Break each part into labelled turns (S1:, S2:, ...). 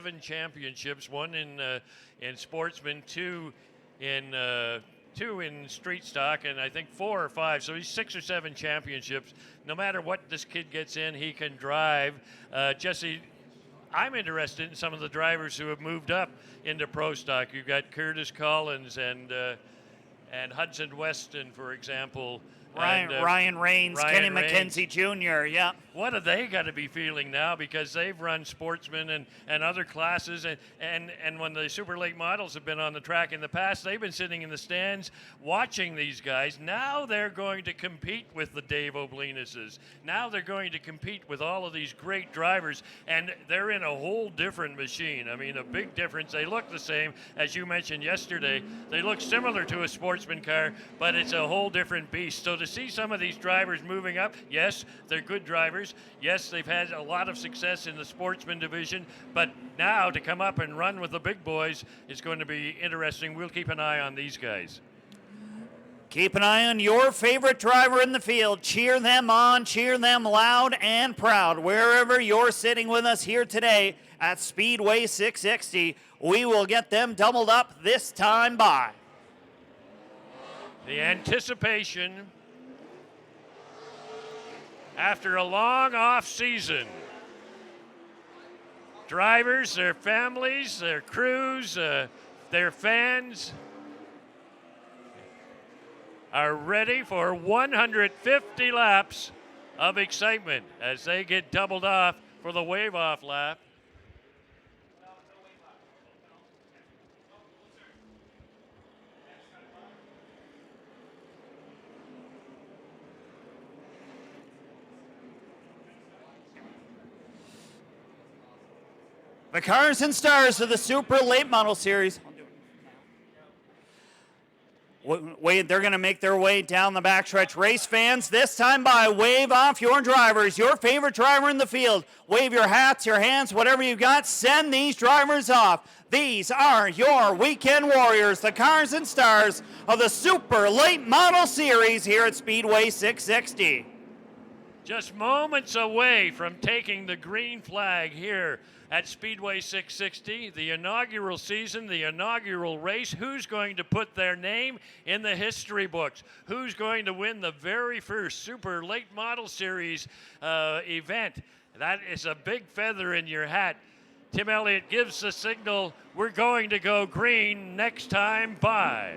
S1: 7 championships, one in sportsman, two in street stock, and I think 4 or 5. So he's 6 or 7 championships. No matter what this kid gets in, he can drive. Jesse, I'm interested in some of the drivers who have moved up into pro stock. You've got Curtis Collins and Hudson Weston, for example.
S2: Ryan Rains, Kenny McKenzie Jr., yeah.
S1: What are they got to be feeling now? Because they've run sportsmen and other classes, and when the super late models have been on the track in the past, they've been sitting in the stands watching these guys. Now they're going to compete with the Dave Oblinuses. Now they're going to compete with all of these great drivers, and they're in a whole different machine. I mean, a big difference. They look the same, as you mentioned yesterday. They look similar to a sportsman car, but it's a whole different beast. So to see some of these drivers moving up, yes, they're good drivers. Yes, they've had a lot of success in the sportsman division, but now to come up and run with the big boys is going to be interesting. We'll keep an eye on these guys.
S2: Keep an eye on your favorite driver in the field. Cheer them on, cheer them loud and proud. Wherever you're sitting with us here today at Speedway 660, we will get them doubled up this time by.
S1: The anticipation after a long off season. Drivers, their families, their crews, their fans are ready for 150 laps of excitement as they get doubled off for the wave-off lap.
S2: The cars and stars of the Super Late Model Series. They're going to make their way down the backstretch. Race fans, this time by, wave off your drivers, your favorite driver in the field. Wave your hats, your hands, whatever you got. Send these drivers off. These are your weekend warriors, the cars and stars of the Super Late Model Series here at Speedway 660.
S1: Just moments away from taking the green flag here at Speedway 660, the inaugural season, the inaugural race. Who's going to put their name in the history books? Who's going to win the very first Super Late Model Series event? That is a big feather in your hat. Tim Elliott gives the signal, we're going to go green next time by.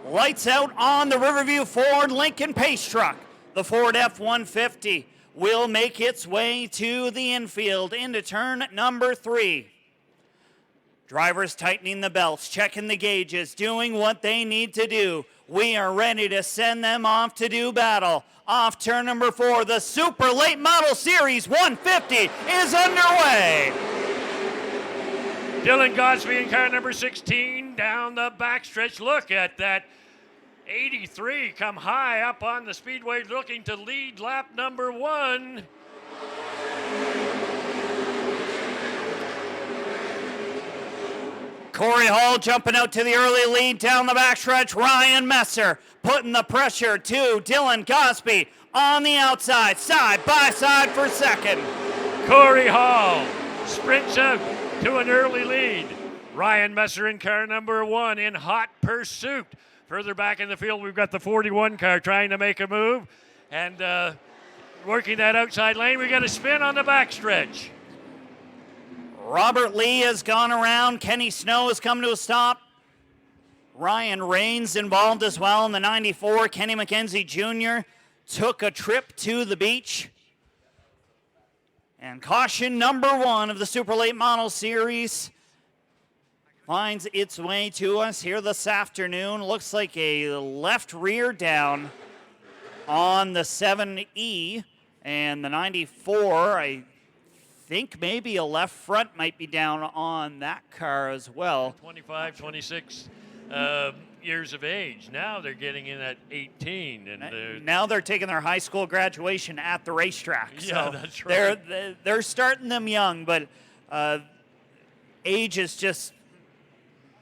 S2: Lights out on the Riverview Ford Lincoln Pace Truck. The Ford F-150 will make its way to the infield into turn number 3. Drivers tightening the belts, checking the gauges, doing what they need to do. We are ready to send them off to do battle. Off turn number 4, the Super Late Model Series 150 is underway.
S1: Dylan Gosby in car number 16 down the backstretch. Look at that. 83 come high up on the speedway looking to lead lap number 1.
S2: Corey Hall jumping out to the early lead down the backstretch. Ryan Messer putting the pressure to Dylan Gosby on the outside, side by side for second.
S1: Corey Hall sprints out to an early lead. Ryan Messer in car number 1 in hot pursuit. Further back in the field, we've got the 41 car trying to make a move and working that outside lane. We got a spin on the backstretch.
S2: Robert Lee has gone around. Kenny Snow has come to a stop. Ryan Rains involved as well in the 94. Kenny McKenzie Jr. took a trip to the beach. And caution number 1 of the Super Late Model Series finds its way to us here this afternoon. Looks like a left rear down on the 7E, and the 94, I think maybe a left front might be down on that car as well.
S1: 25, 26 years of age. Now they're getting in at 18. And
S2: now they're taking their high school graduation at the racetrack.
S1: Yeah, so that's right.
S2: They're starting them young, but age is just,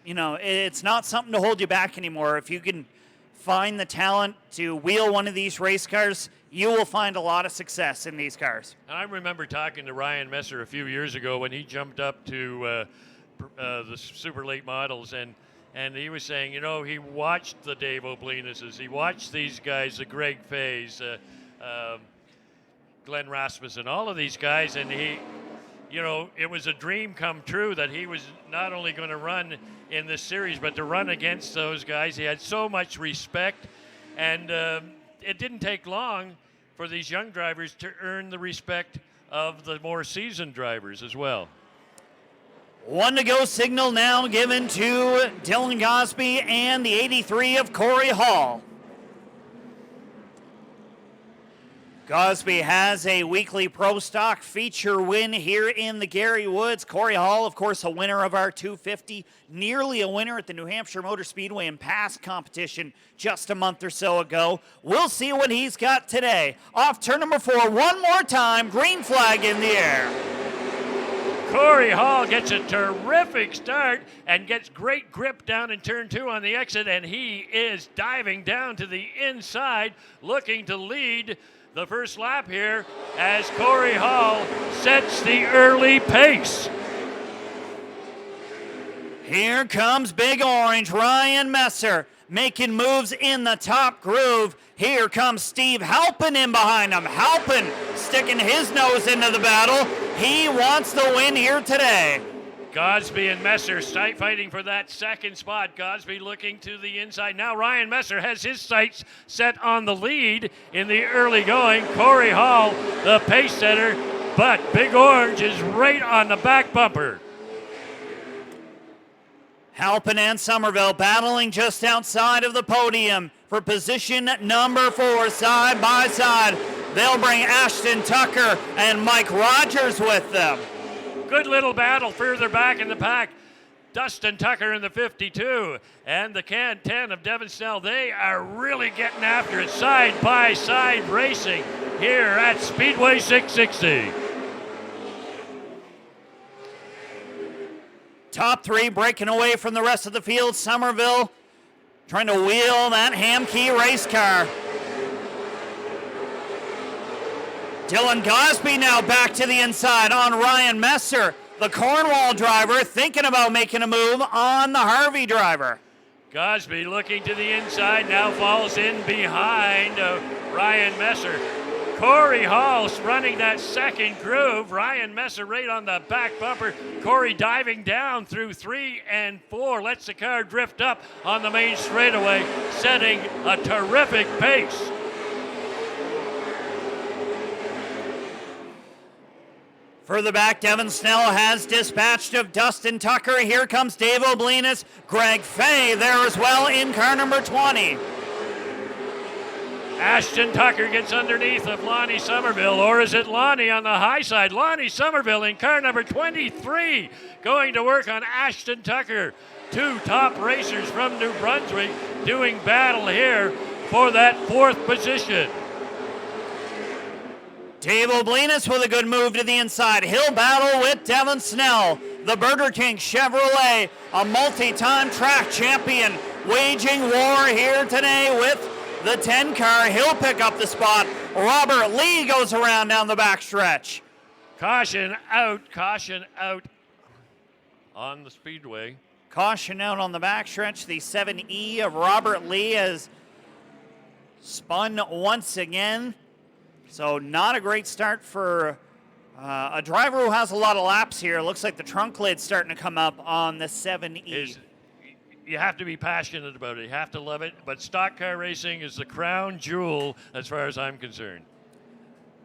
S2: you know, it's not something to hold you back anymore. If you can find the talent to wheel one of these race cars, you will find a lot of success in these cars.
S1: I remember talking to Ryan Messer a few years ago when he jumped up to the super late models, and he was saying, he watched the Dave O'Blinases, he watched these guys, the Greg Fays, Glenn Rasmussen, all of these guys, and he, it was a dream come true that he was not only going to run in this series, but to run against those guys. He had so much respect, and it didn't take long for these young drivers to earn the respect of the more seasoned drivers as well.
S2: 1 to go signal now given to Dylan Gosby and the 83 of Corey Hall. Gosby has a weekly Pro Stock feature win here in the Geary Woods. Corey Hall, of course, a winner of our 250, nearly a winner at the New Hampshire Motor Speedway in past competition just a month or so ago. We'll see what he's got today. Off turn number 4, one more time, green flag in the air.
S1: Corey Hall gets a terrific start and gets great grip down in turn 2 on the exit, and he is diving down to the inside, looking to lead the first lap here as Corey Hall sets the early pace.
S2: Here comes Big Orange, Ryan Messer making moves in the top groove. Here comes Steve Halpin in behind him. Halpin sticking his nose into the battle. He wants the win here today.
S1: Gosby and Messer fighting for that second spot. Gosby looking to the inside. Now Ryan Messer has his sights set on the lead in the early going. Corey Hall, the pace setter, but Big Orange is right on the back bumper.
S2: Halpin and Somerville battling just outside of the podium for position number 4, side by side. They'll bring Ashton Tucker and Mike Rogers with them.
S1: Good little battle further back in the pack. Dustin Tucker in the 52 and the Can 10 of Devon Snell. They are really getting after it, side by side racing here at Speedway 660.
S2: Top 3 breaking away from the rest of the field. Somerville trying to wheel that Hamkey race car. Dylan Gosby now back to the inside on Ryan Messer, the Cornwall driver, thinking about making a move on the Harvey driver.
S1: Gosby looking to the inside, now falls in behind Ryan Messer. Corey Hall's running that second groove. Ryan Messer right on the back bumper. Corey diving down through 3 and 4. Lets the car drift up on the main straightaway, setting a terrific pace.
S2: Further back, Devon Snell has dispatched of Dustin Tucker. Here comes Dave O'Blinas. Greg Fay there as well in car number 20.
S1: Ashton Tucker gets underneath of Lonnie Somerville, or is it Lonnie on the high side? Lonnie Somerville in car number 23, going to work on Ashton Tucker. 2 top racers from New Brunswick doing battle here for that 4th position.
S2: Dave O'Blinas with a good move to the inside. He'll battle with Devon Snell, the Burger King Chevrolet, a multi-time track champion, waging war here today with the 10 car. He'll pick up the spot. Robert Lee goes around down the backstretch.
S1: Caution out on the Speedway.
S2: Caution out on the backstretch. The 7E of Robert Lee has spun once again. So not a great start for a driver who has a lot of laps here. Looks like the trunk lid's starting to come up on the 7E.
S1: You have to be passionate about it. You have to love it. But stock car racing is the crown jewel as far as I'm concerned.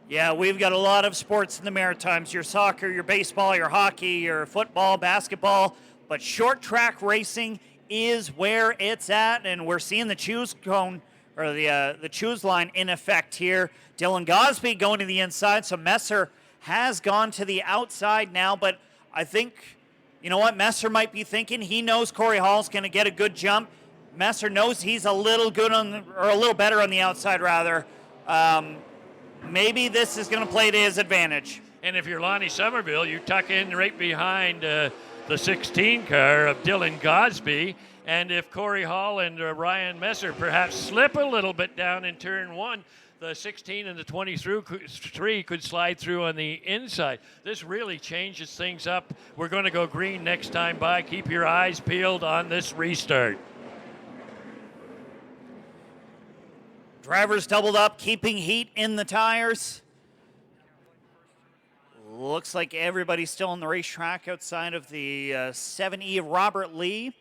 S2: Yeah, we've got a lot of sports in the Maritimes. Your soccer, your baseball, your hockey, your football, basketball. But short track racing is where it's at. And we're seeing the choose cone, or the choose line in effect here. Dylan Gosby going to the inside. So Messer has gone to the outside now. But I think, you know what, Messer might be thinking. He knows Corey Hall's going to get a good jump. Messer knows he's a little good or a little better on the outside, rather. Maybe this is going to play to his advantage.
S1: And if you're Lonnie Somerville, you tuck in right behind the 16 car of Dylan Gosby. And if Corey Hall and Ryan Messer perhaps slip a little bit down in turn 1, the 16 and the 23 could slide through on the inside. This really changes things up. We're going to go green next time by. Keep your eyes peeled on this restart.
S2: Drivers doubled up, keeping heat in the tires. Looks like everybody's still on the racetrack outside of the 7E of Robert Lee.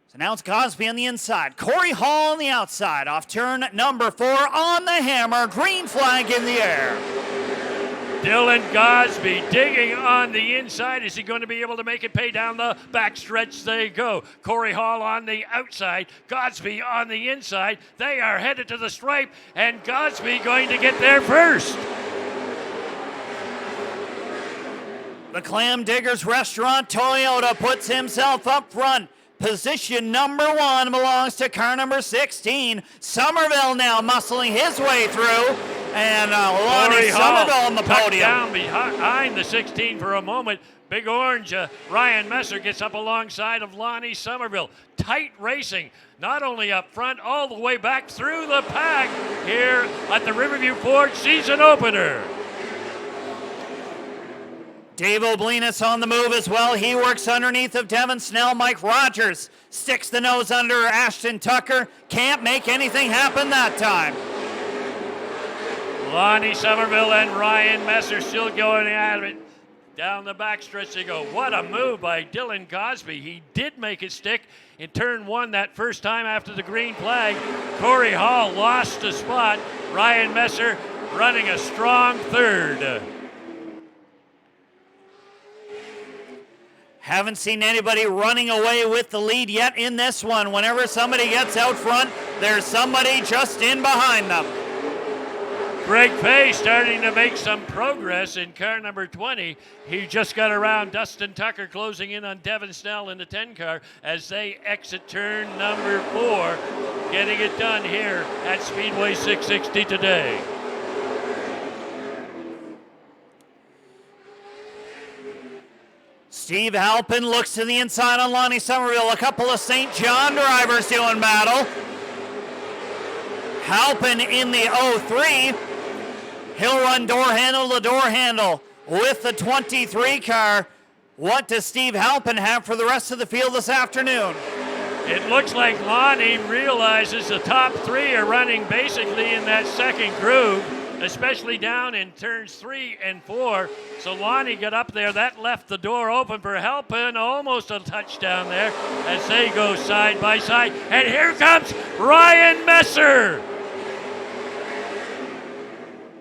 S2: So now it's Gosby on the inside. Corey Hall on the outside. Off turn number 4 on the hammer. Green flag in the air.
S1: Dylan Gosby digging on the inside. Is he going to be able to make it pay down the backstretch? They go. Corey Hall on the outside. Gosby on the inside. They are headed to the stripe, and Gosby going to get there first.
S2: The Clam Diggers Restaurant Toyota puts himself up front. Position number 1 belongs to car number 16. Somerville now muscling his way through. And Lonnie Somerville on the podium.
S1: Down behind the 16 for a moment. Big Orange, Ryan Messer gets up alongside of Lonnie Somerville. Tight racing, not only up front, all the way back through the pack here at the Riverview Ford season opener.
S2: Dave Oblinas on the move as well. He works underneath of Devin Snell. Mike Rogers sticks the nose under Ashton Tucker. Can't make anything happen that time.
S1: Lonnie Somerville and Ryan Messer still going at it. Down the backstretch they go. What a move by Dylan Gosby. He did make it stick in turn 1 that first time after the green flag. Corey Hall lost a spot. Ryan Messer running a strong third.
S2: Haven't seen anybody running away with the lead yet in this one. Whenever somebody gets out front, there's somebody just in behind them.
S1: Greg Fay starting to make some progress in car number 20. He just got around Dustin Tucker, closing in on Devin Snell in the 10 car as they exit turn number 4. Getting it done here at Speedway 660 today.
S2: Steve Halpin looks to the inside on Lonnie Somerville. A couple of St. John drivers doing battle. Halpin in the 03. He'll run door handle to door handle with the 23 car. What does Steve Halpin have for the rest of the field this afternoon?
S1: It looks like Lonnie realizes the top 3 are running basically in that second groove, especially down in turns 3 and 4. So Lonnie got up there. That left the door open for Halpin. Almost a touchdown there as they go side by side. And here comes Ryan Messer.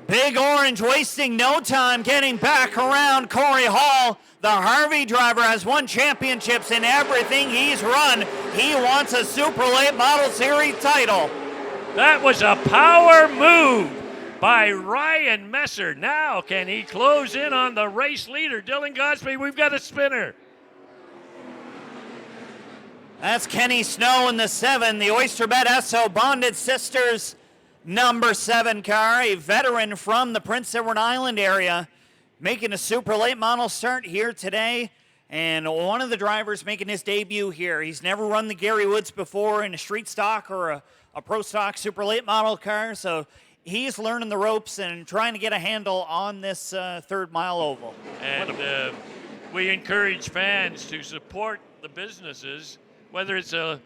S2: Big Orange wasting no time getting back around Corey Hall. The Harvey driver has won championships in everything he's run. He wants a Super Late Model Series title.
S1: That was a power move by Ryan Messer. Now can he close in on the race leader, Dylan Gosby? We've got a spinner.
S2: That's Kenny Snow in the 7, the Oysterbed Esso Bonded Sisters number 7 car, a veteran from the Prince Edward Island area, making a super late model start here today. And one of the drivers making his debut here. He's never run the Geary Woods before in a street stock or a pro stock super late model car. So he's learning the ropes and trying to get a handle on this third mile oval.
S1: And we encourage fans to support the businesses, whether it's a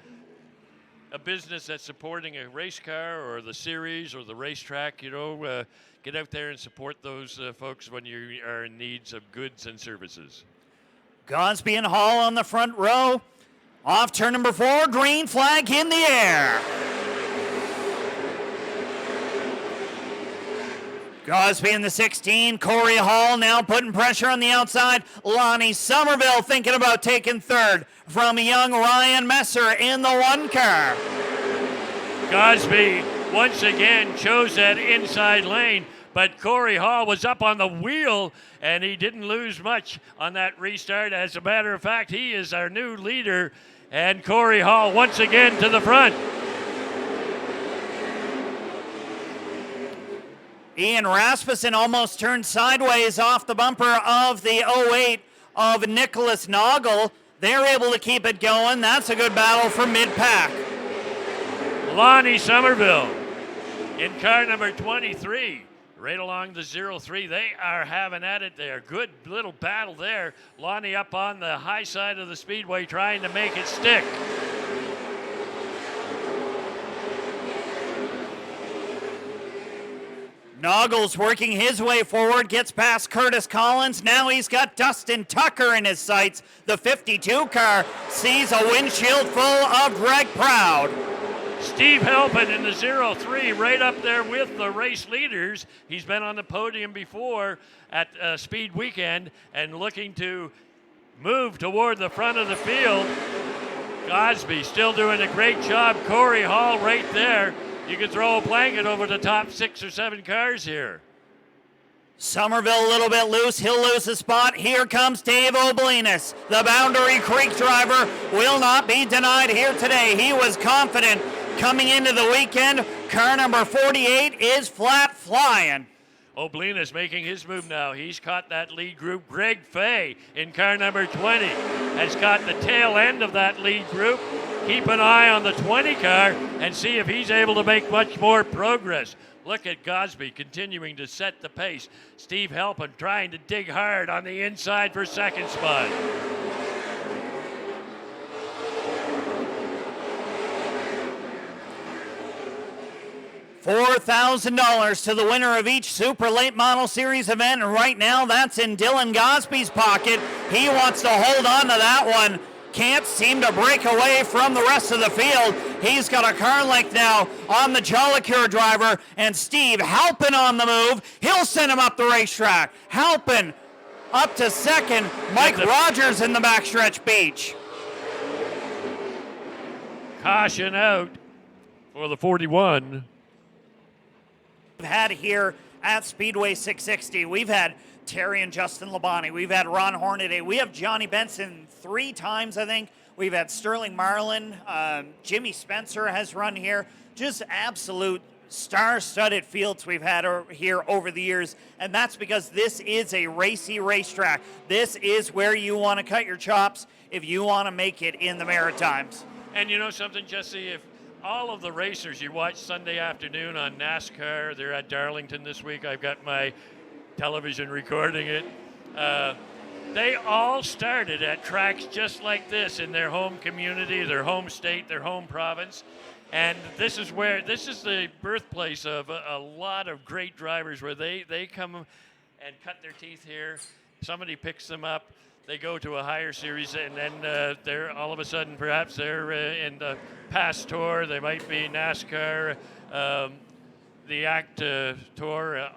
S1: business that's supporting a race car or the series or the racetrack. Get out there and support those folks when you are in needs of goods and services.
S2: Gosby and Hall on the front row. Off turn number 4, green flag in the air. Gosby in the 16, Corey Hall now putting pressure on the outside. Lonnie Somerville thinking about taking third from young Ryan Messer in the 1 car.
S1: Gosby once again chose that inside lane, but Corey Hall was up on the wheel and he didn't lose much on that restart. As a matter of fact, he is our new leader, and Corey Hall once again to the front.
S2: Ian Rasmussen almost turned sideways off the bumper of the 08 of Nicholas Noggle. They're able to keep it going. That's a good battle for mid-pack.
S1: Lonnie Somerville In car number 23, right along the 0-3, they are having at it there. Good little battle there. Lonnie up on the high side of the speedway trying to make it stick.
S2: Noggles working his way forward, gets past Curtis Collins. Now he's got Dustin Tucker in his sights. The 52 car sees a windshield full of Greg Proud.
S1: Steve Halpin in the 0-3 right up there with the race leaders. He's been on the podium before at Speed Weekend and looking to move toward the front of the field. Gosby still doing a great job. Corey Hall right there. You could throw a blanket over the top 6 or 7 cars here.
S2: Somerville a little bit loose. He'll lose a spot. Here comes Dave Oblinas. The Boundary Creek driver will not be denied here today. He was confident coming into the weekend. Car number 48 is flat flying.
S1: Oblinas making his move now. He's caught that lead group. Greg Fay in car number 20 has got the tail end of that lead group. Keep an eye on the 20 car and see if he's able to make much more progress. Look at Gosby continuing to set the pace. Steve Halpin trying to dig hard on the inside for second spot.
S2: $4,000 to the winner of each Super Late Model Series event, and right now that's in Dylan Gosby's pocket. He wants to hold on to that one. Can't seem to break away from the rest of the field. He's got a car length now on the Jollicure driver, and Steve Halpin on the move. He'll send him up the racetrack. Halpin up to second. Mike Rogers in the backstretch beach.
S1: Caution out for the 41.
S2: We've had here at Speedway 660. We've had Terry and Justin Labonte. We've had Ron Hornaday. We have Johnny Benson 3 times, I think. We've had Sterling Marlin. Jimmy Spencer has run here. Just absolute star-studded fields we've had here over the years, and that's because this is a racy racetrack. This is where you want to cut your chops if you want to make it in the Maritimes.
S1: And you know something, Jesse? If all of the racers you watch Sunday afternoon on NASCAR, they're at Darlington this week. I've got my television recording it. They all started at tracks just like this in their home community, their home state, their home province. And this is the birthplace of a lot of great drivers where they come and cut their teeth here. Somebody picks them up. They go to a higher series, and then they're all of a sudden, perhaps they're in the PASS Tour. They might be NASCAR, the ACT Tour,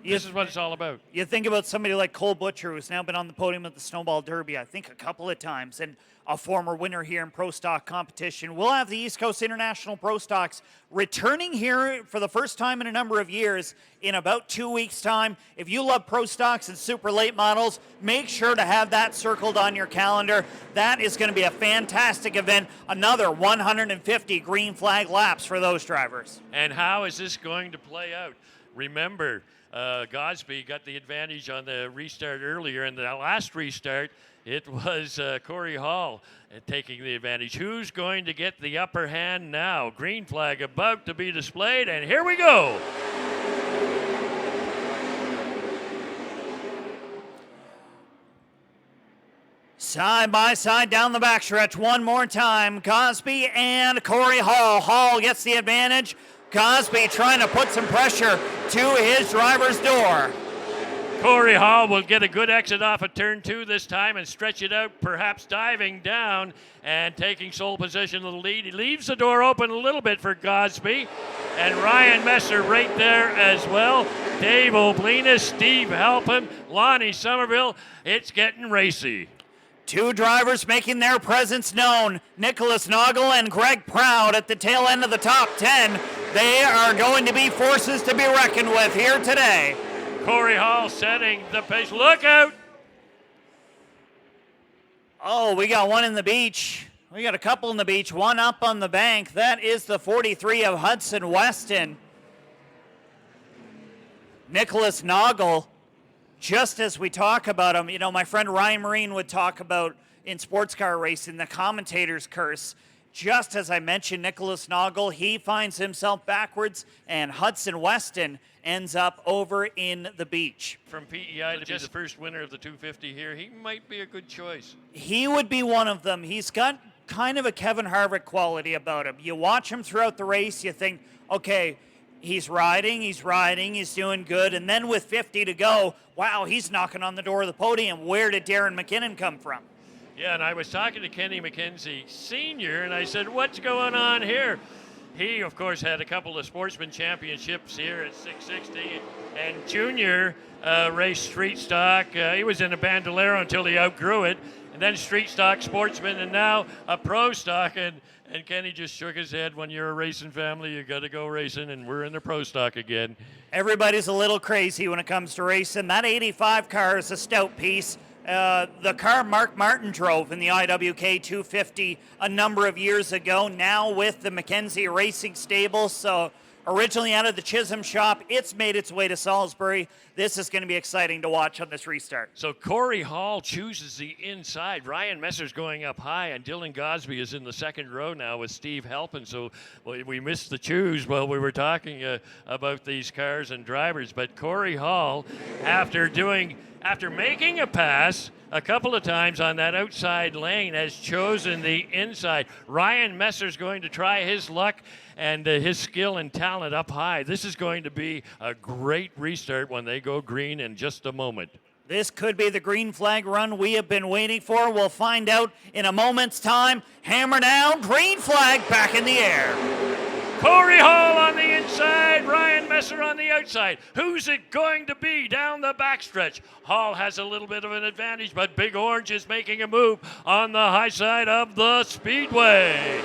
S1: this is what it's all about.
S2: You think about somebody like Cole Butcher, who's now been on the podium at the Snowball Derby, I think a couple of times, and a former winner here in Pro Stock competition. We'll have the East Coast International Pro Stocks returning here for the first time in a number of years in about 2 weeks' time. If you love Pro Stocks and super late models, make sure to have that circled on your calendar. That is going to be a fantastic event. Another 150 green flag laps for those drivers.
S1: And how is this going to play out? Remember, Gosby got the advantage on the restart earlier. In the last restart, it was Corey Hall taking the advantage. Who's going to get the upper hand now? Green flag about to be displayed, and here we go.
S2: Side by side down the backstretch one more time. Gosby and Corey Hall. Hall gets the advantage. Gosby trying to put some pressure to his driver's door.
S1: Corey Hall will get a good exit off of turn 2 this time and stretch it out, perhaps diving down and taking sole position of the lead. He leaves the door open a little bit for Gosby, and Ryan Messer right there as well. Dave Oblinas, Steve Halpin, Lonnie Somerville. It's getting racy.
S2: 2 drivers making their presence known. Nicholas Noggle and Greg Proud at the tail end of the top 10. They are going to be forces to be reckoned with here today.
S1: Corey Hall setting the pace. Look out!
S2: Oh, we got one in the beach. We got a couple in the beach. One up on the bank. That is the 43 of Hudson Weston. Nicholas Noggle. Just as we talk about him, my friend Ryan Marine would talk about in sports car racing the commentator's curse. just as I mentioned, Nicholas Noggle, he finds himself backwards, and Hudson Weston ends up over in the beach.
S1: From PEI to be the first winner of the 250 here, he might be a good choice.
S2: He would be one of them. He's got kind of a Kevin Harvick quality about him. You watch him throughout the race, you think, okay, he's riding, he's doing good, and then with 50 to go, wow, he's knocking on the door of the podium. Where did Darren McKinnon come from?
S1: Yeah, and I was talking to Kenny McKenzie Sr., and I said, what's going on here? He, of course, had a couple of sportsman championships here at 660, and Junior raced street stock. He was in a Bandolero until he outgrew it, and then street stock sportsman, and now a pro stock. And Kenny just shook his head. When you're a racing family, you got to go racing, and we're in the pro stock again.
S2: Everybody's a little crazy when it comes to racing. That 85 car is a stout piece. The car Mark Martin drove in the IWK 250 a number of years ago, now with the McKenzie Racing Stable. So originally out of the Chisholm shop, it's made its way to Salisbury. This is going to be exciting to watch on this restart.
S1: So Corey Hall chooses the inside. Ryan Messer's going up high, and Dylan Gosby is in the second row now with Steve Halpin. So we missed the choose while we were talking about these cars and drivers. But Corey Hall, after making a pass a couple of times on that outside lane, has chosen the inside. Ryan Messer's going to try his luck and his skill and talent up high. This is going to be a great restart when they go green in just a moment.
S2: This could be the green flag run we have been waiting for. We'll find out in a moment's time. Hammer down, green flag back in the air.
S1: Corey Hall on the inside, Ryan Messer on the outside. Who's it going to be down the backstretch? Hall has a little bit of an advantage, but Big Orange is making a move on the high side of the Speedway.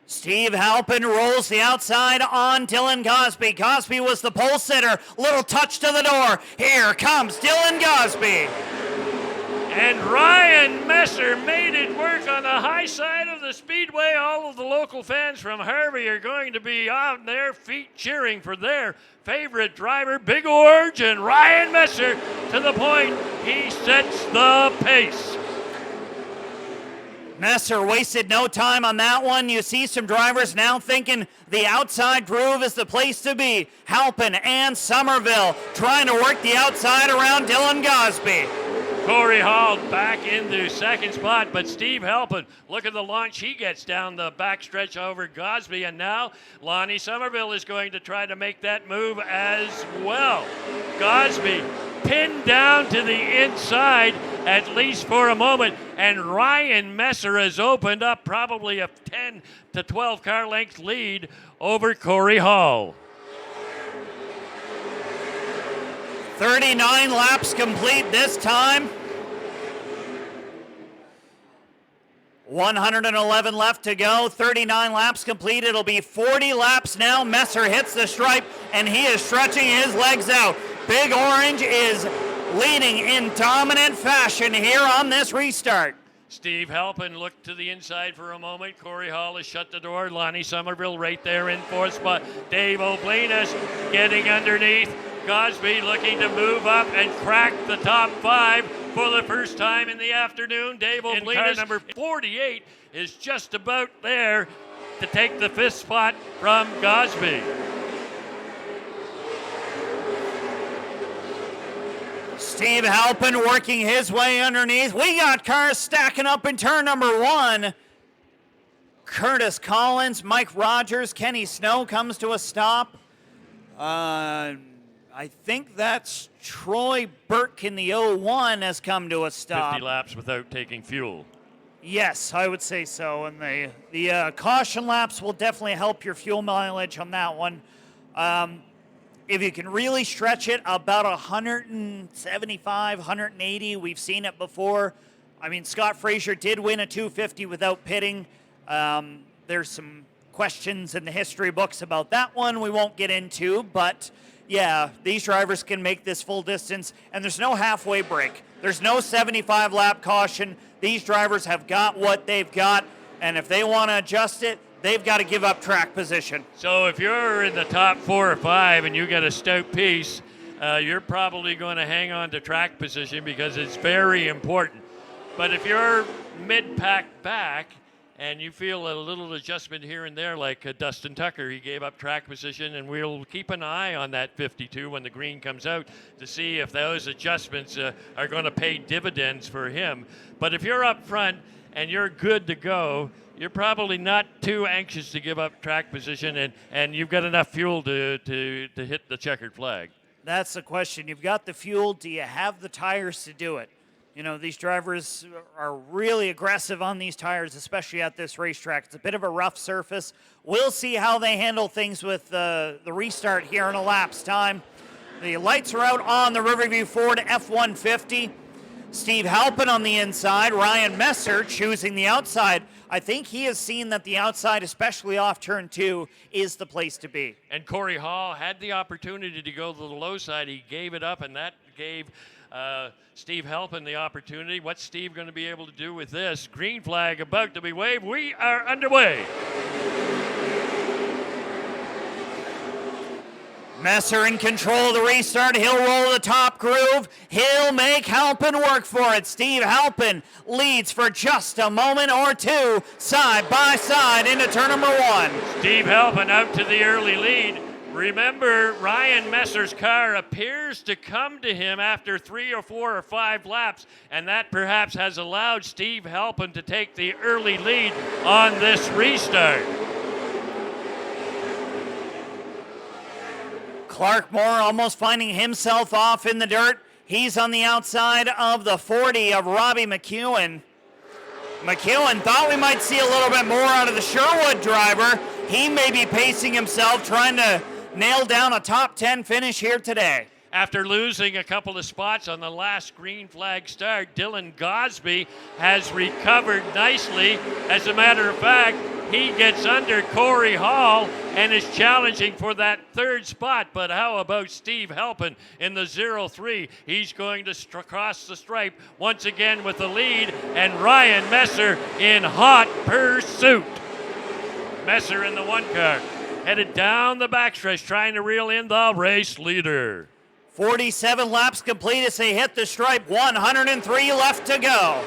S2: Steve Halpin rolls the outside on Dylan Gosby. Gosby was the pole sitter. Little touch to the door. Here comes Dylan Gosby.
S1: And Ryan Messer made it work on the high side of the Speedway. All of the local fans from Harvey are going to be on their feet cheering for their favorite driver, Big Orange, and Ryan Messer, to the point he sets the pace.
S2: Messer wasted no time on that one. You see some drivers now thinking the outside groove is the place to be. Halpin and Somerville trying to work the outside around Dylan Gosby.
S1: Corey Hall back into second spot, but Steve Halpin, look at the launch he gets down the backstretch over Gosby, and now Lonnie Somerville is going to try to make that move as well. Gosby pinned down to the inside, at least for a moment, and Ryan Messer has opened up probably a 10 to 12 car length lead over Corey Hall.
S2: 39 laps complete this time. 111 left to go. 39 laps complete. It'll be 40 laps now. Messer hits the stripe, and he is stretching his legs out. Big Orange is leading in dominant fashion here on this restart.
S1: Steve Halpin looked to the inside for a moment. Corey Hall has shut the door. Lonnie Somerville right there in fourth spot. Dave O'Blanis getting underneath. Gosby looking to move up and crack the top five for the first time in the afternoon. Dave O'Blanis, number 48, is just about there to take the fifth spot from Gosby.
S2: Steve Halpin working his way underneath. We got cars stacking up in turn number one. Curtis Collins, Mike Rogers, Kenny Snow comes to a stop. I think that's Troy Burke in the 01 has come to a stop.
S1: 50 laps without taking fuel.
S2: Yes, I would say so. And the caution laps will definitely help your fuel mileage on that one. If you can really stretch it, about 175, 180. We've seen it before. I mean, Scott Frazier did win a 250 without pitting. There's some questions in the history books about that one we won't get into, but yeah, these drivers can make this full distance, and there's no halfway break. There's no 75 lap caution. These drivers have got what they've got, and if they want to adjust it, they've got to give up track position.
S1: So if you're in the top 4 or 5 and you get a stout piece, you're probably going to hang on to track position because it's very important. But if you're mid-pack back and you feel a little adjustment here and there, like Dustin Tucker, he gave up track position, and we'll keep an eye on that 52 when the green comes out to see if those adjustments are going to pay dividends for him. But if you're up front and you're good to go, you're probably not too anxious to give up track position, and you've got enough fuel to hit the checkered flag.
S2: That's the question. You've got the fuel. Do you have the tires to do it? You know, these drivers are really aggressive on these tires, especially at this racetrack. It's a bit of a rough surface. We'll see how they handle things with the restart here in a lapse time. The lights are out on the Riverview Ford F-150. Steve Halpin on the inside, Ryan Messer choosing the outside. I think he has seen that the outside, especially off turn 2, is the place to be.
S1: And Corey Hall had the opportunity to go to the low side. He gave it up, and that gave Steve Halpin the opportunity. What's Steve going to be able to do with this? Green flag about to be waved. We are underway.
S2: Messer in control of the restart. He'll roll the top groove. He'll make Halpin work for it. Steve Halpin leads for just a moment or two, side by side into turn number 1.
S1: Steve Halpin out to the early lead. Remember, Ryan Messer's car appears to come to him after 3 or 4 or 5 laps, and that perhaps has allowed Steve Halpin to take the early lead on this restart.
S2: Clark Moore almost finding himself off in the dirt. He's on the outside of the 40 of Robbie McEwen. McEwen thought we might see a little bit more out of the Sherwood driver. He may be pacing himself, trying to nail down a top 10 finish here today.
S1: After losing a couple of spots on the last green flag start, Dylan Gosby has recovered nicely. As a matter of fact, he gets under Corey Hall and is challenging for that 3rd spot. But how about Steve Halpin in the 0-3? He's going to cross the stripe once again with the lead, and Ryan Messer in hot pursuit. Messer in the 1 car, headed down the backstretch, trying to reel in the race leader.
S2: 47 laps complete as they hit the stripe. 103 left to go.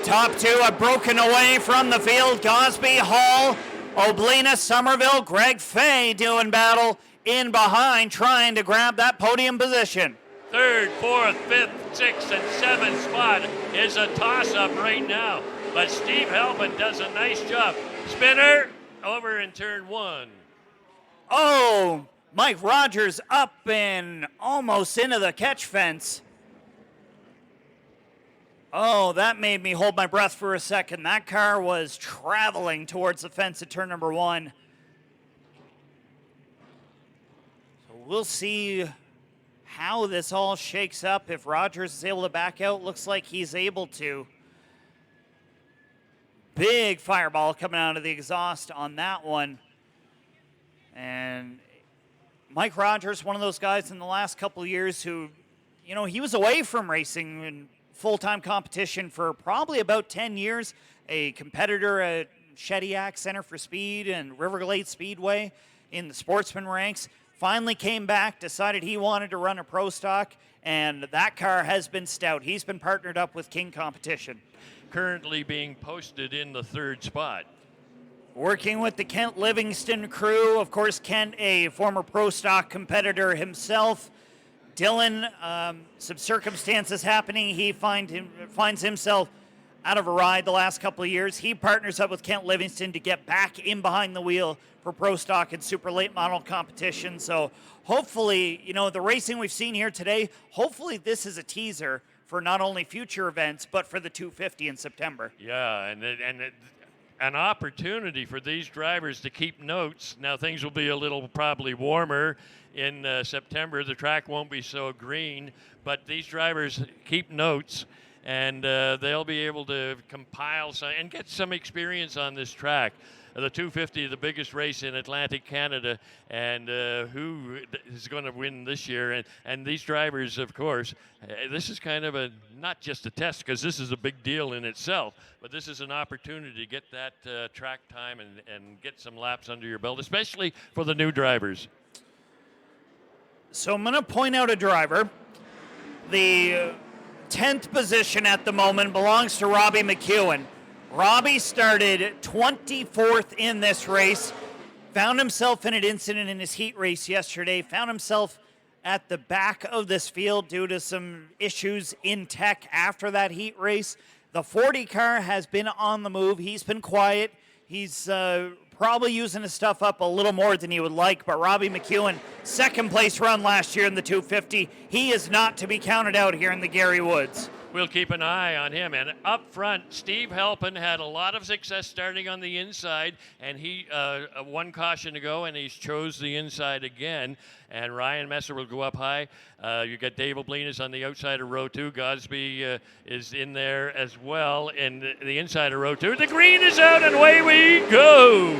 S2: Top 2 have broken away from the field. Gosby, Hall, Oblina, Somerville, Greg Fay doing battle in behind, trying to grab that podium position.
S1: 3rd, 4th, 5th, 6th, and 7th spot is a toss-up right now. But Steve Halpin does a nice job. Spinner over in turn 1.
S2: Oh, Mike Rogers up and almost into the catch fence. Oh, that made me hold my breath for a second. That car was traveling towards the fence at turn number 1. So we'll see how this all shakes up. If Rogers is able to back out, looks like he's able to. Big fireball coming out of the exhaust on that one. And Mike Rogers, one of those guys in the last couple of years who, you know, he was away from racing in full-time competition for probably about 10 years, a competitor at Shediac Center for Speed and Riverglade Speedway in the sportsman ranks. Finally came back, decided he wanted to run a pro stock, and that car has been stout. He's been partnered up with King Competition.
S1: Currently being posted in the 3rd spot.
S2: Working with the Kent Livingston crew. Of course, Kent, a former pro stock competitor himself. Dylan, some circumstances happening. He finds himself out of a ride the last couple of years. He partners up with Kent Livingston to get back in behind the wheel for pro stock and super late model competition. So hopefully, you know, the racing we've seen here today, hopefully this is a teaser for not only future events, but for the 250 in September.
S1: Yeah, and an opportunity for these drivers to keep notes. Now things will be a little probably warmer in September. The track won't be so green, but these drivers keep notes, and they'll be able to compile some and get some experience on this track. The 250, the biggest race in Atlantic Canada, and who is going to win this year? And these drivers, of course, this is kind of not just a test, because this is a big deal in itself, but this is an opportunity to get that track time and get some laps under your belt, especially for the new drivers.
S2: So I'm going to point out a driver. The 10th position at the moment belongs to Robbie McEwen. Robbie started 24th in this race, found himself in an incident in his heat race yesterday, found himself at the back of this field due to some issues in tech after that heat race. The 40 car has been on the move. He's been quiet. He's probably using his stuff up a little more than he would like, but Robbie McEwen, second place run last year in the 250. He is not to be counted out here in the Geary Woods.
S1: We'll keep an eye on him. And up front, Steve Halpin had a lot of success starting on the inside, and he one caution to go, and he's chose the inside again. And Ryan Messer will go up high. You got Dave Oblinas on the outside of row 2. Gosby is in there as well in the inside of row 2. The green is out, and away we go.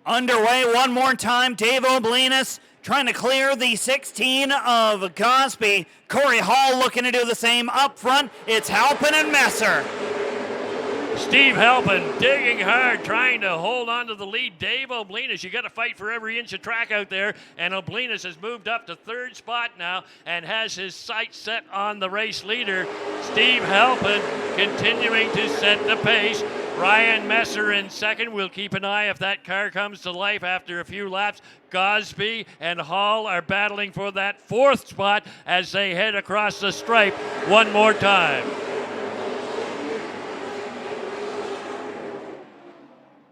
S2: Underway one more time. Dave Oblinas trying to clear the 16 of Gosby. Corey Hall looking to do the same up front. It's Halpin and Messer.
S1: Steve Halpin digging hard, trying to hold on to the lead. Dave Oblinas, you got to fight for every inch of track out there. And Oblinas has moved up to third spot now and has his sights set on the race leader. Steve Halpin continuing to set the pace. Ryan Messer in second. We'll keep an eye if that car comes to life after a few laps. Gosby and Hall are battling for that fourth spot as they head across the stripe one more time.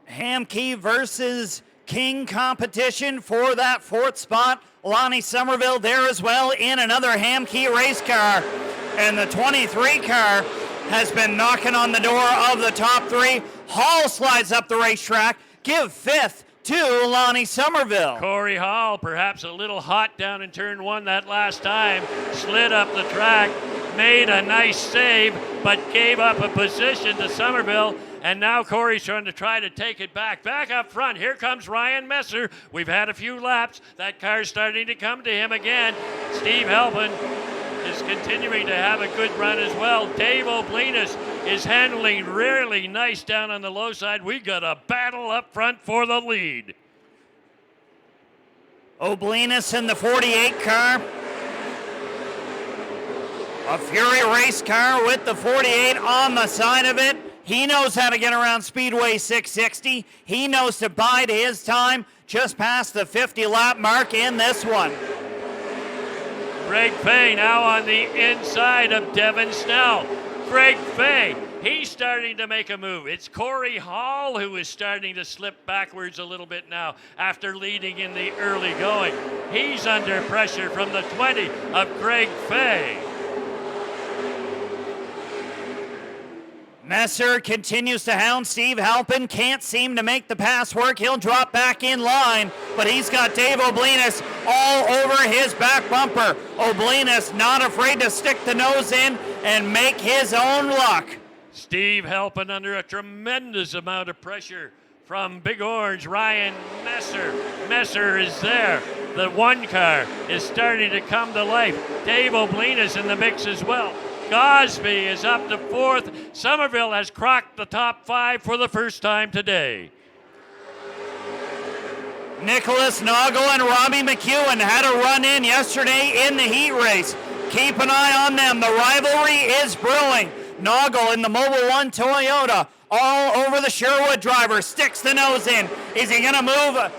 S2: Hamke versus King competition for that fourth spot. Lonnie Somerville there as well in another Hamke race car. And the 23 car has been knocking on the door of the top 3. Hall slides up the racetrack. Give fifth to Lonnie Somerville.
S1: Corey Hall, perhaps a little hot down in turn 1 that last time, slid up the track, made a nice save, but gave up a position to Somerville. And now Corey's trying to take it back. Back up front, here comes Ryan Messer. We've had a few laps. That car's starting to come to him again. Steve Halpin is continuing to have a good run as well. Dave Oblinas is handling really nice down on the low side. We got a battle up front for the lead.
S2: Oblinas in the 48 car. A Fury race car with the 48 on the side of it. He knows how to get around Speedway 660. He knows to bide his time just past the 50 lap mark in this one.
S1: Greg Fay now on the inside of Devin Snell. Greg Fay, he's starting to make a move. It's Corey Hall who is starting to slip backwards a little bit now after leading in the early going. He's under pressure from the 20 of Greg Fay.
S2: Messer continues to hound Steve Halpin, can't seem to make the pass work. He'll drop back in line, but he's got Dave Oblinas all over his back bumper. Oblinas not afraid to stick the nose in and make his own luck.
S1: Steve Halpin under a tremendous amount of pressure from Big Orange, Ryan Messer. Messer is there. The 1 car is starting to come to life. Dave Oblinas in the mix as well. Gosby is up to 4th. Somerville has crocked the top 5 for the first time today.
S2: Nicholas Noggle and Robbie McEwen had a run in yesterday in the heat race. Keep an eye on them. The rivalry is brewing. Noggle in the Mobil 1 Toyota all over the Sherwood driver. Sticks the nose in. Is he going to move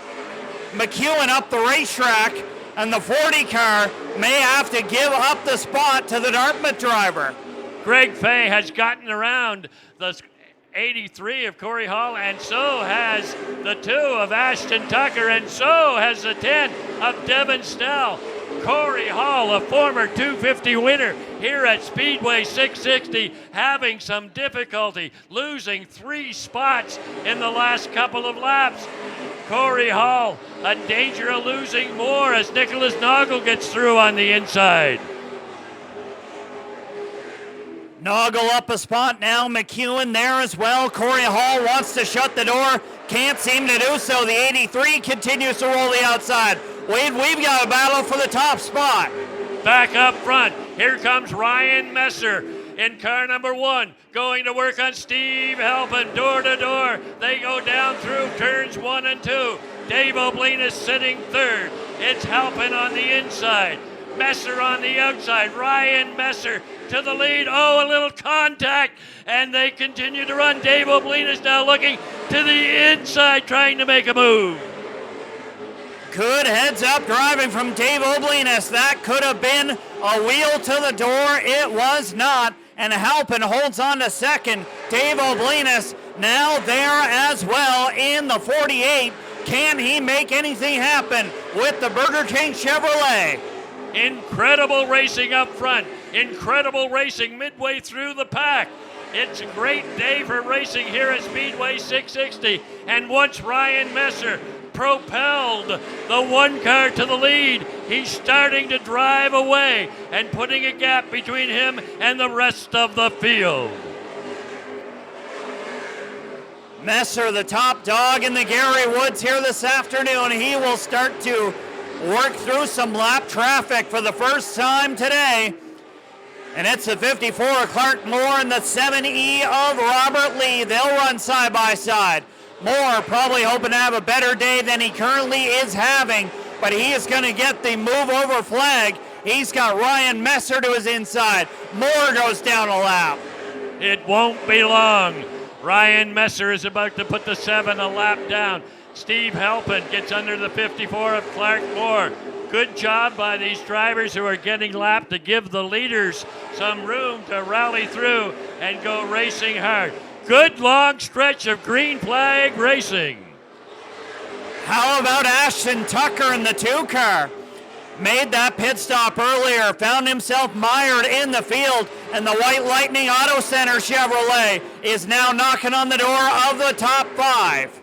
S2: McEwen up the racetrack? And the 40 car may have to give up the spot to the Dartmouth driver.
S1: Greg Fay has gotten around the 83 of Corey Hall, and so has the 2 of Ashton Tucker, and so has the 10 of Devin Snell. Corey Hall, a former 250 winner here at Speedway 660, having some difficulty, losing 3 spots in the last couple of laps. Corey Hall, a danger of losing more as Nicholas Noggle gets through on the inside.
S2: Noggle up a spot now. McEwen there as well. Corey Hall wants to shut the door. Can't seem to do so. The 83 continues to roll the outside. Wade, we've got a battle for the top spot.
S1: Back up front, here comes Ryan Messer in car number 1, going to work on Steve Halpin, door to door. They go down through turns 1 and 2. Dave Oblina sitting third. It's Halpin on the inside. Messer on the outside. Ryan Messer to the lead. Oh, a little contact, and they continue to run. Dave Oblina's now looking to the inside, trying to make a move.
S2: Good heads-up driving from Dave Oblinas. That could have been a wheel to the door. It was not, and Halpin holds on to second. Dave Oblinas now there as well in the 48. Can he make anything happen with the Burger King Chevrolet?
S1: Incredible racing up front. Incredible racing midway through the pack. It's a great day for racing here at Speedway 660. And once Ryan Messer propelled the one car to the lead, he's starting to drive away and putting a gap between him and the rest of the field.
S2: Messer, the top dog in the Geary Woods here this afternoon. He will start to work through some lap traffic for the first time today. And it's the 54 of Clark Moore and the 7E of Robert Lee. They'll run side by side. Moore probably hoping to have a better day than he currently is having, but he is going to get the move over flag. He's got Ryan Messer to his inside. Moore goes down a lap.
S1: It won't be long. Ryan Messer is about to put the 7 a lap down. Steve Halpin gets under the 54 of Clark Moore. Good job by these drivers who are getting lapped to give the leaders some room to rally through and go racing hard. Good long stretch of green flag racing.
S2: How about Ashton Tucker in the 2 car? Made that pit stop earlier, found himself mired in the field, and the White Lightning Auto Center Chevrolet is now knocking on the door of the top 5.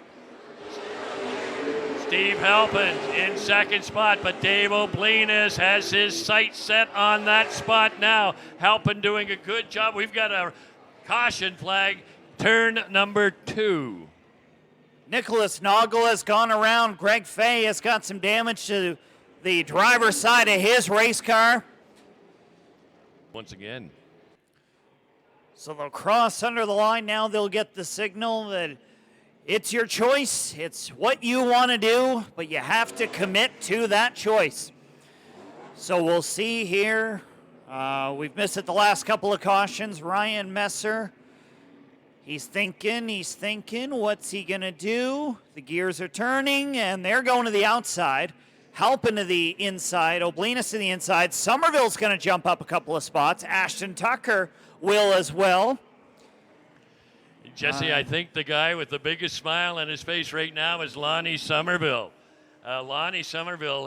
S1: Steve Halpin in second spot, but Dave Oblinas has his sights set on that spot now. Halpin doing a good job. We've got a caution flag, turn number 2.
S2: Nicholas Noggle has gone around. Greg Fay has got some damage to the driver's side of his race car.
S1: Once again.
S2: So they'll cross under the line now. They'll get the signal that it's your choice. It's what you want to do, but you have to commit to that choice. So we'll see here. We've missed it the last couple of cautions. Ryan Messer, he's thinking. What's he going to do? The gears are turning, and they're going to the outside. Halpin to the inside. Oblinas to the inside. Somerville's going to jump up a couple of spots. Ashton Tucker will as well.
S1: Jesse, I think the guy with the biggest smile on his face right now is Lonnie Somerville. Lonnie Somerville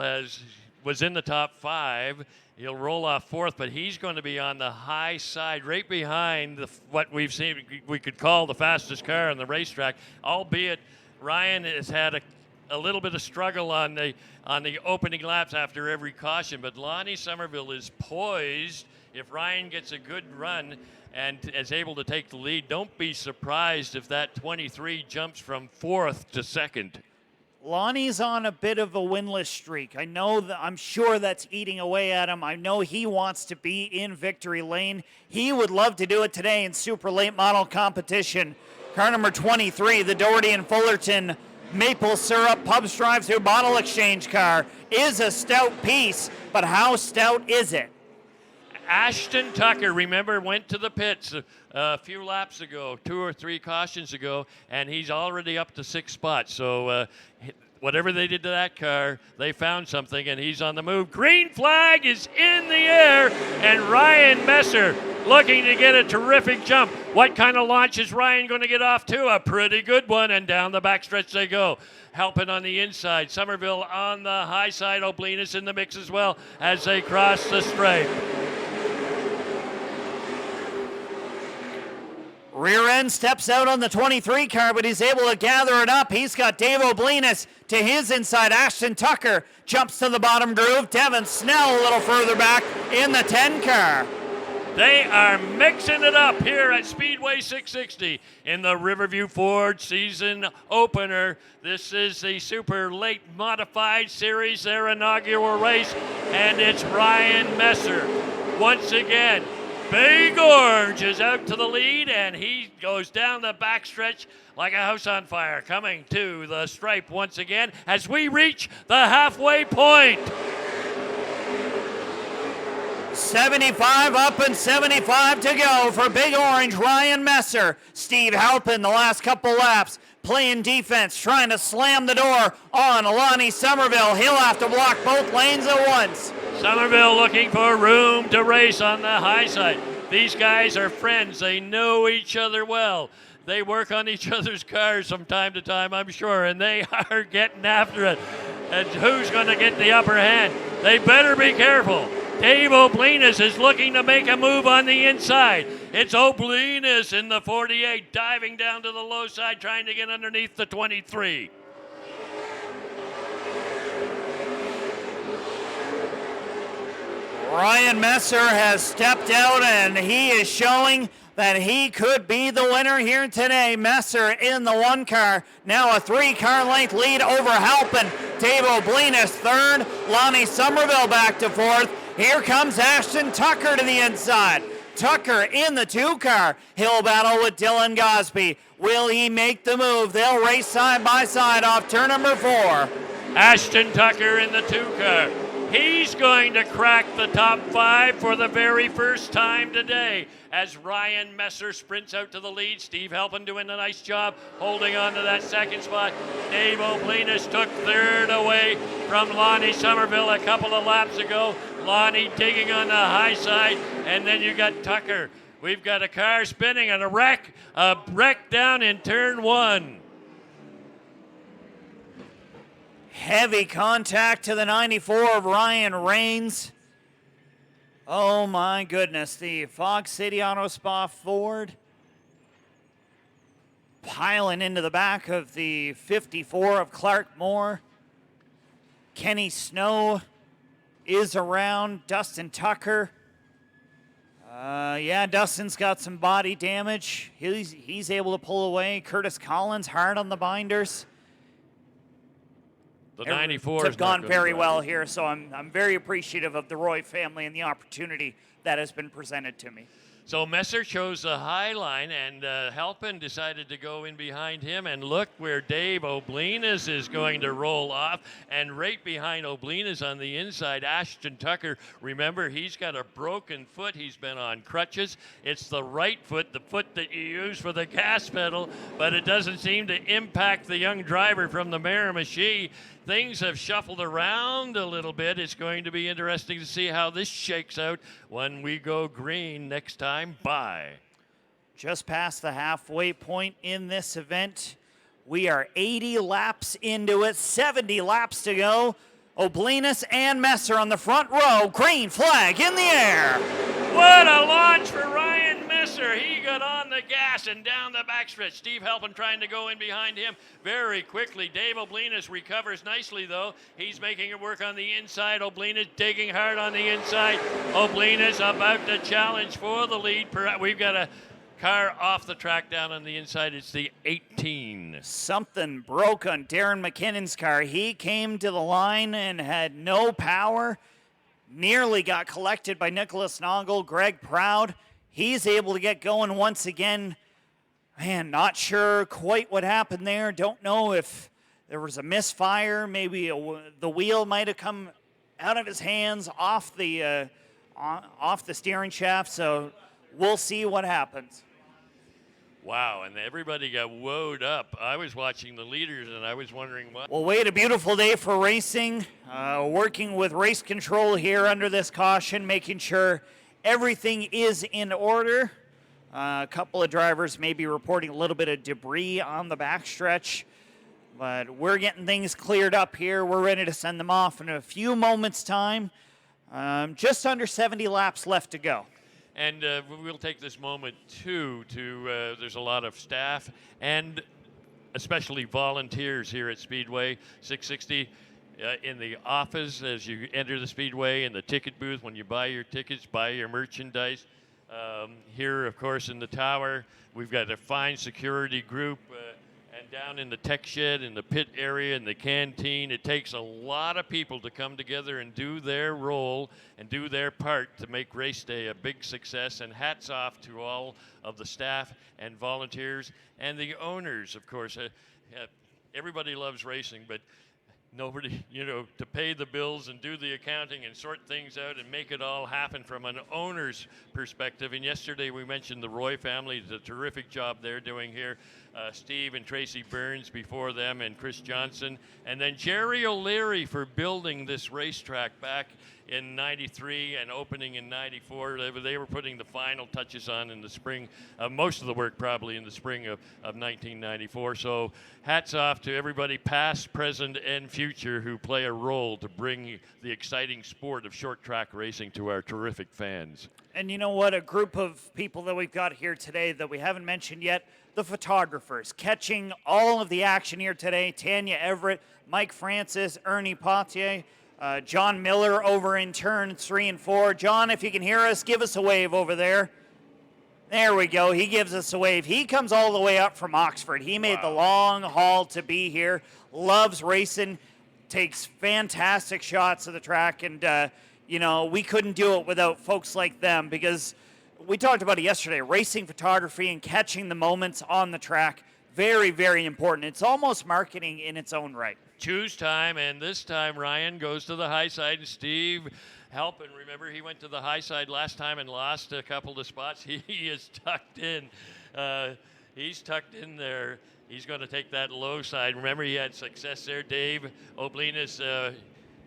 S1: was in the top 5. He'll roll off 4th, but he's going to be on the high side, right behind what we've seen we could call the fastest car on the racetrack. Albeit Ryan has had a little bit of struggle on the opening laps after every caution, but Lonnie Somerville is poised. If Ryan gets a good run and is able to take the lead, don't be surprised if that 23 jumps from 4th to 2nd.
S2: Lonnie's on a bit of a winless streak. I'm sure that's eating away at him. I know he wants to be in victory lane. He would love to do it today in super late model competition. Car number 23, the Doherty and Fullerton maple syrup pub strive through bottle exchange car, is a stout piece, but how stout is it?
S1: Ashton Tucker, remember, went to the pits a few laps ago, 2 or 3 cautions ago, and he's already up to 6 spots. So whatever they did to that car, they found something, and he's on the move. Green flag is in the air, and Ryan Messer looking to get a terrific jump. What kind of launch is Ryan going to get off to? A pretty good one, and down the backstretch they go. Halpin on the inside, Somerville on the high side, Oblinas in the mix as well as they cross the stripe.
S2: Rear end steps out on the 23 car, but he's able to gather it up. He's got Dave Oblinas to his inside. Ashton Tucker jumps to the bottom groove. Devin Snell a little further back in the 10 car.
S1: They are mixing it up here at Speedway 660 in the Riverview Ford season opener. This is the Super Late Modified Series, their inaugural race, and it's Ryan Messer once again Big Orange is out to the lead, and he goes down the backstretch like a house on fire, coming to the stripe once again as we reach the halfway point.
S2: 75 up and 75 to go for Big Orange, Ryan Messer. Steve Halpin the last couple laps, playing defense, trying to slam the door on Lonnie Somerville. He'll have to block both lanes at once.
S1: Somerville looking for room to race on the high side. These guys are friends. They know each other well. They work on each other's cars from time to time, I'm sure, and they are getting after it. And who's going to get the upper hand? They better be careful. Dave Oblinus is looking to make a move on the inside. It's Oblinus in the 48, diving down to the low side, trying to get underneath the 23.
S2: Ryan Messer has stepped out, and he is showing that he could be the winner here today. Messer in the 1 car, now a 3-car length lead over Halpin. Dave Oblinus third, Lonnie Somerville back to 4th. Here comes Ashton Tucker to the inside. Tucker in the 2 car. He'll battle with Dylan Gosby. Will he make the move? They'll race side by side off turn number 4.
S1: Ashton Tucker in the 2 car. He's going to crack the top 5 for the very first time today as Ryan Messer sprints out to the lead. Steve Halpin doing a nice job holding on to that 2nd spot. Dave Oblinus took 3rd away from Lonnie Somerville a couple of laps ago. Lonnie digging on the high side, and then you got Tucker. We've got a car spinning and a wreck down in turn 1.
S2: Heavy contact to the 94 of Ryan Rains. Oh my goodness, the Fog City Auto Spa Ford piling into the back of the 54 of Clark Moore. Kenny Snow is around, Dustin Tucker. Yeah, Dustin's got some body damage. He's able to pull away. Curtis Collins hard on the binders.
S1: The 94
S2: have gone very well here, so I'm very appreciative of the Roy family and the opportunity that has been presented to me.
S1: So Messer chose the high line, and Halpin decided to go in behind him, and look where Dave Oblinus is going to roll off, and right behind Oblinus on the inside, Ashton Tucker. Remember, he's got a broken foot. He's been on crutches. It's the right foot, the foot that you use for the gas pedal, but it doesn't seem to impact the young driver from the Miramichi. Things have shuffled around a little bit. It's going to be interesting to see how this shakes out when we go green next time by.
S2: Just past the halfway point in this event. We are 80 laps into it, 70 laps to go. Oblinus and Messer on the front row. Green flag in the air.
S1: What a launch for Ryan Messer. He got on the gas and down the backstretch. Steve Halpin trying to go in behind him very quickly. Dave Oblinus recovers nicely, though. He's making it work on the inside. Oblinus digging hard on the inside. Oblinus about to challenge for the lead. We've got a car off the track down on the inside. It's the 18.
S2: Something broke on Darren McKinnon's car. He came to the line and had no power. Nearly got collected by Nicholas Noggle. Greg Proud, he's able to get going once again. Man, not sure quite what happened there. Don't know if there was a misfire. Maybe the wheel might have come out of his hands off the steering shaft. So we'll see what happens.
S1: Wow, and everybody got woed up. I was watching the leaders, and I was wondering what.
S2: Well, wait, a beautiful day for racing. Working with race control here under this caution, making sure everything is in order. A couple of drivers may be reporting a little bit of debris on the backstretch, but we're getting things cleared up here. We're ready to send them off in a few moments' time. Just under 70 laps left to go.
S1: And we'll take this moment, too, there's a lot of staff and especially volunteers here at Speedway 660 in the office as you enter the Speedway, in the ticket booth when you buy your tickets, buy your merchandise. Here, of course, in the tower, we've got a fine security group, and And down in the tech shed, in the pit area, in the canteen, it takes a lot of people to come together and do their role and do their part to make race day a big success. And hats off to all of the staff and volunteers and the owners, of course. Everybody loves racing, but nobody, to pay the bills and do the accounting and sort things out and make it all happen from an owner's perspective. And yesterday we mentioned the Roy family, the terrific job they're doing here. Steve and Tracy Burns before them, and Chris Johnson. And then Jerry O'Leary for building this racetrack back in 93 and opening in 94. They were putting the final touches on in the spring, most of the work probably in the spring of 1994. So hats off to everybody past, present, and future who play a role to bring the exciting sport of short track racing to our terrific fans.
S2: And you know what? A group of people that we've got here today that we haven't mentioned yet, the photographers catching all of the action here today. Tanya Everett, Mike Francis, Ernie Potier, John Miller over in turn 3 and 4. John, if you can hear us, give us a wave over there. There we go. He gives us a wave. He comes all the way up from Oxford. He made the long haul to be here. Loves racing. Takes fantastic shots of the track. And, we couldn't do it without folks like them, because we talked about it yesterday. Racing photography and catching the moments on the track, very, very important. It's almost marketing in its own right.
S1: Choose time, and this time Ryan goes to the high side, and Steve helping. Remember, he went to the high side last time and lost a couple of spots. He is tucked in. He's tucked in there. He's going to take that low side. Remember, he had success there. Dave Oblinus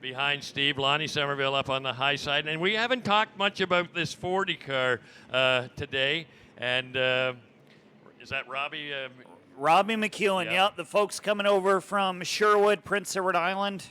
S1: behind Steve. Lonnie Somerville up on the high side. And we haven't talked much about this 40 car today. And is that Robbie?
S2: Robbie McEwen, yep. The folks coming over from Sherwood, Prince Edward Island.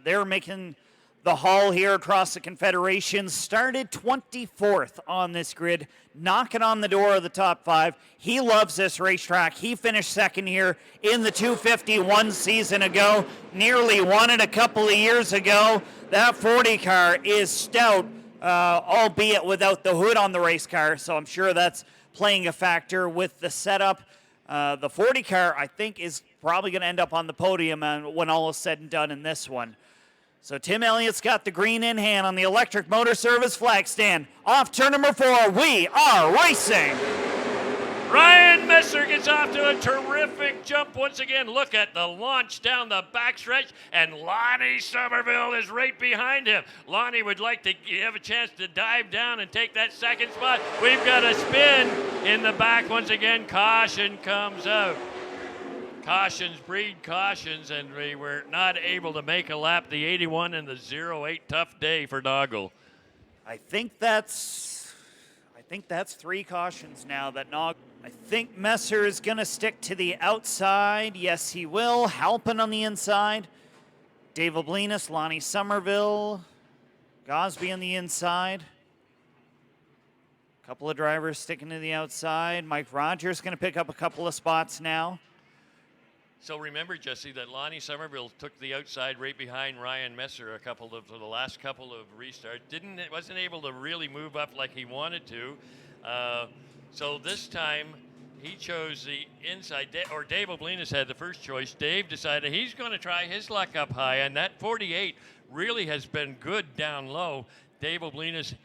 S2: They're making the haul here across the Confederation. Started 24th on this grid, knocking on the door of the top 5. He loves this racetrack. He finished second here in the 250 one season ago, nearly won it a couple of years ago. That 40 car is stout, albeit without the hood on the race car, so I'm sure that's playing a factor with the setup. The 40 car, I think, is probably going to end up on the podium when all is said and done in this one. So Tim Elliott's got the green in hand on the Electric Motor Service flag stand. Off turn number 4, we are racing.
S1: Ryan Messer gets off to a terrific jump once again. Look at the launch down the backstretch, and Lonnie Somerville is right behind him. Lonnie would like to have a chance to dive down and take that second spot. We've got a spin in the back once again. Caution comes out. Cautions breed cautions, and we were not able to make a lap. The 81 and the 08, tough day for Noggle.
S2: I think that's 3 cautions now that Noggle. I think Messer is going to stick to the outside. Yes, he will. Halpin on the inside. Dave Oblinus, Lonnie Somerville, Gosby on the inside. A couple of drivers sticking to the outside. Mike Rogers going to pick up a couple of spots now.
S1: So remember, Jesse, that Lonnie Somerville took the outside right behind Ryan Messer for the last couple of restarts. Wasn't able to really move up like he wanted to. So this time he chose the inside, or Dave Oblinus had the first choice. Dave decided he's going to try his luck up high, and that 48 really has been good down low. Dave Oblinus,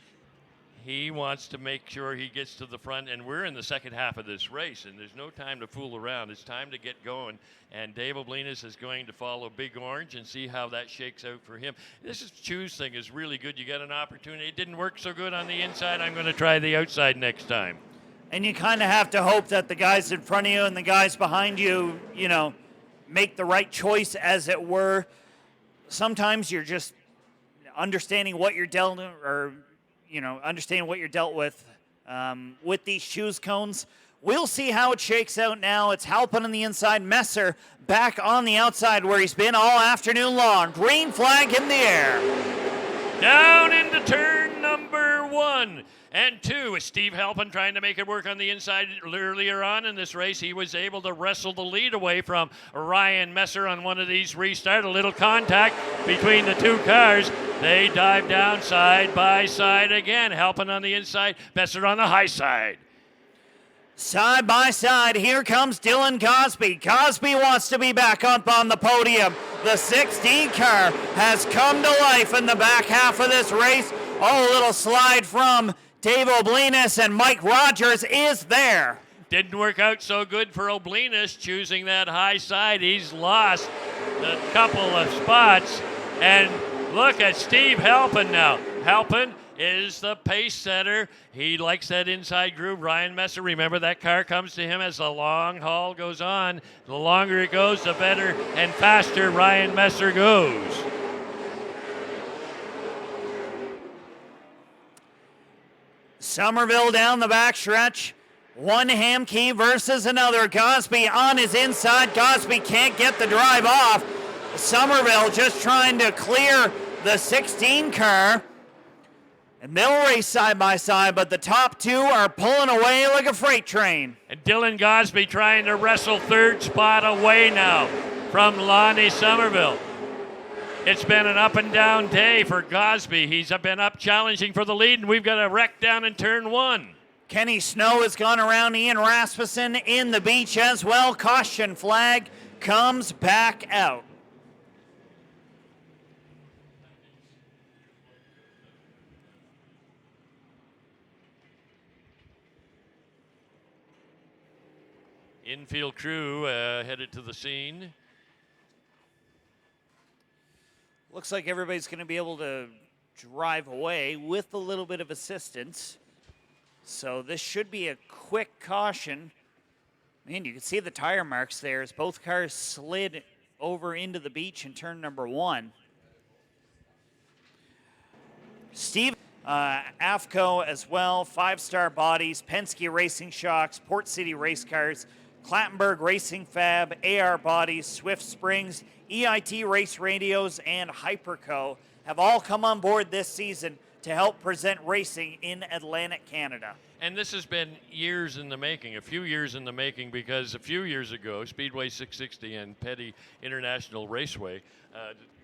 S1: he wants to make sure he gets to the front, and we're in the second half of this race, and there's no time to fool around. It's time to get going, and Dave Oblinus is going to follow Big Orange and see how that shakes out for him. This choose thing is really good. You get an opportunity. It didn't work so good on the inside. I'm going to try the outside next time.
S2: And you kind of have to hope that the guys in front of you and the guys behind you, make the right choice, as it were. Sometimes you're just understanding what you're dealt, or understanding what you're dealt with these choose cones. We'll see how it shakes out now. It's Halpin on the inside. Messer back on the outside where he's been all afternoon long. Green flag in the air.
S1: Down into turn number 1 and 2. With Steve Halpin trying to make it work on the inside earlier on in this race. He was able to wrestle the lead away from Ryan Messer on one of these restarts. A little contact between the two cars. They dive down side by side again. Halpin on the inside, Messer on the high side.
S2: Side by side, here comes Dylan Cosby. Cosby wants to be back up on the podium. The 16 car has come to life in the back half of this race. Oh, a little slide from Dave Oblinus, and Mike Rogers is there.
S1: Didn't work out so good for Oblinus choosing that high side. He's lost a couple of spots. And look at Steve Halpin now. Halpin is the pace setter. He likes that inside groove. Ryan Messer, remember that car comes to him as the long haul goes on. The longer it goes, the better and faster Ryan Messer goes.
S2: Somerville down the backstretch. One Hamkey versus another. Cosby on his inside. Cosby can't get the drive off. Somerville just trying to clear the 16 car. And they'll race side by side, but the top two are pulling away like a freight train.
S1: And Dylan Cosby trying to wrestle third spot away now from Lonnie Somerville. It's been an up and down day for Cosby. He's been up challenging for the lead, and we've got a wreck down in turn one.
S2: Kenny Snow has gone around Ian Rasmussen in the beach as well. Caution flag comes back out.
S1: Infield crew headed to the scene.
S2: Looks like everybody's going to be able to drive away with a little bit of assistance. So this should be a quick caution. Man, you can see the tire marks there as both cars slid over into the beach in turn number one. Steve, AFCO as well, 5-Star Bodies, Penske Racing Shocks, Port City Race Cars, Clattenburg Racing Fab, AR Bodies, Swift Springs, EIT Race Radios, and Hyperco have all come on board this season to help present racing in Atlantic Canada.
S1: And this has been years in the making, a few years in the making, because a few years ago, Speedway 660 and Petty International Raceway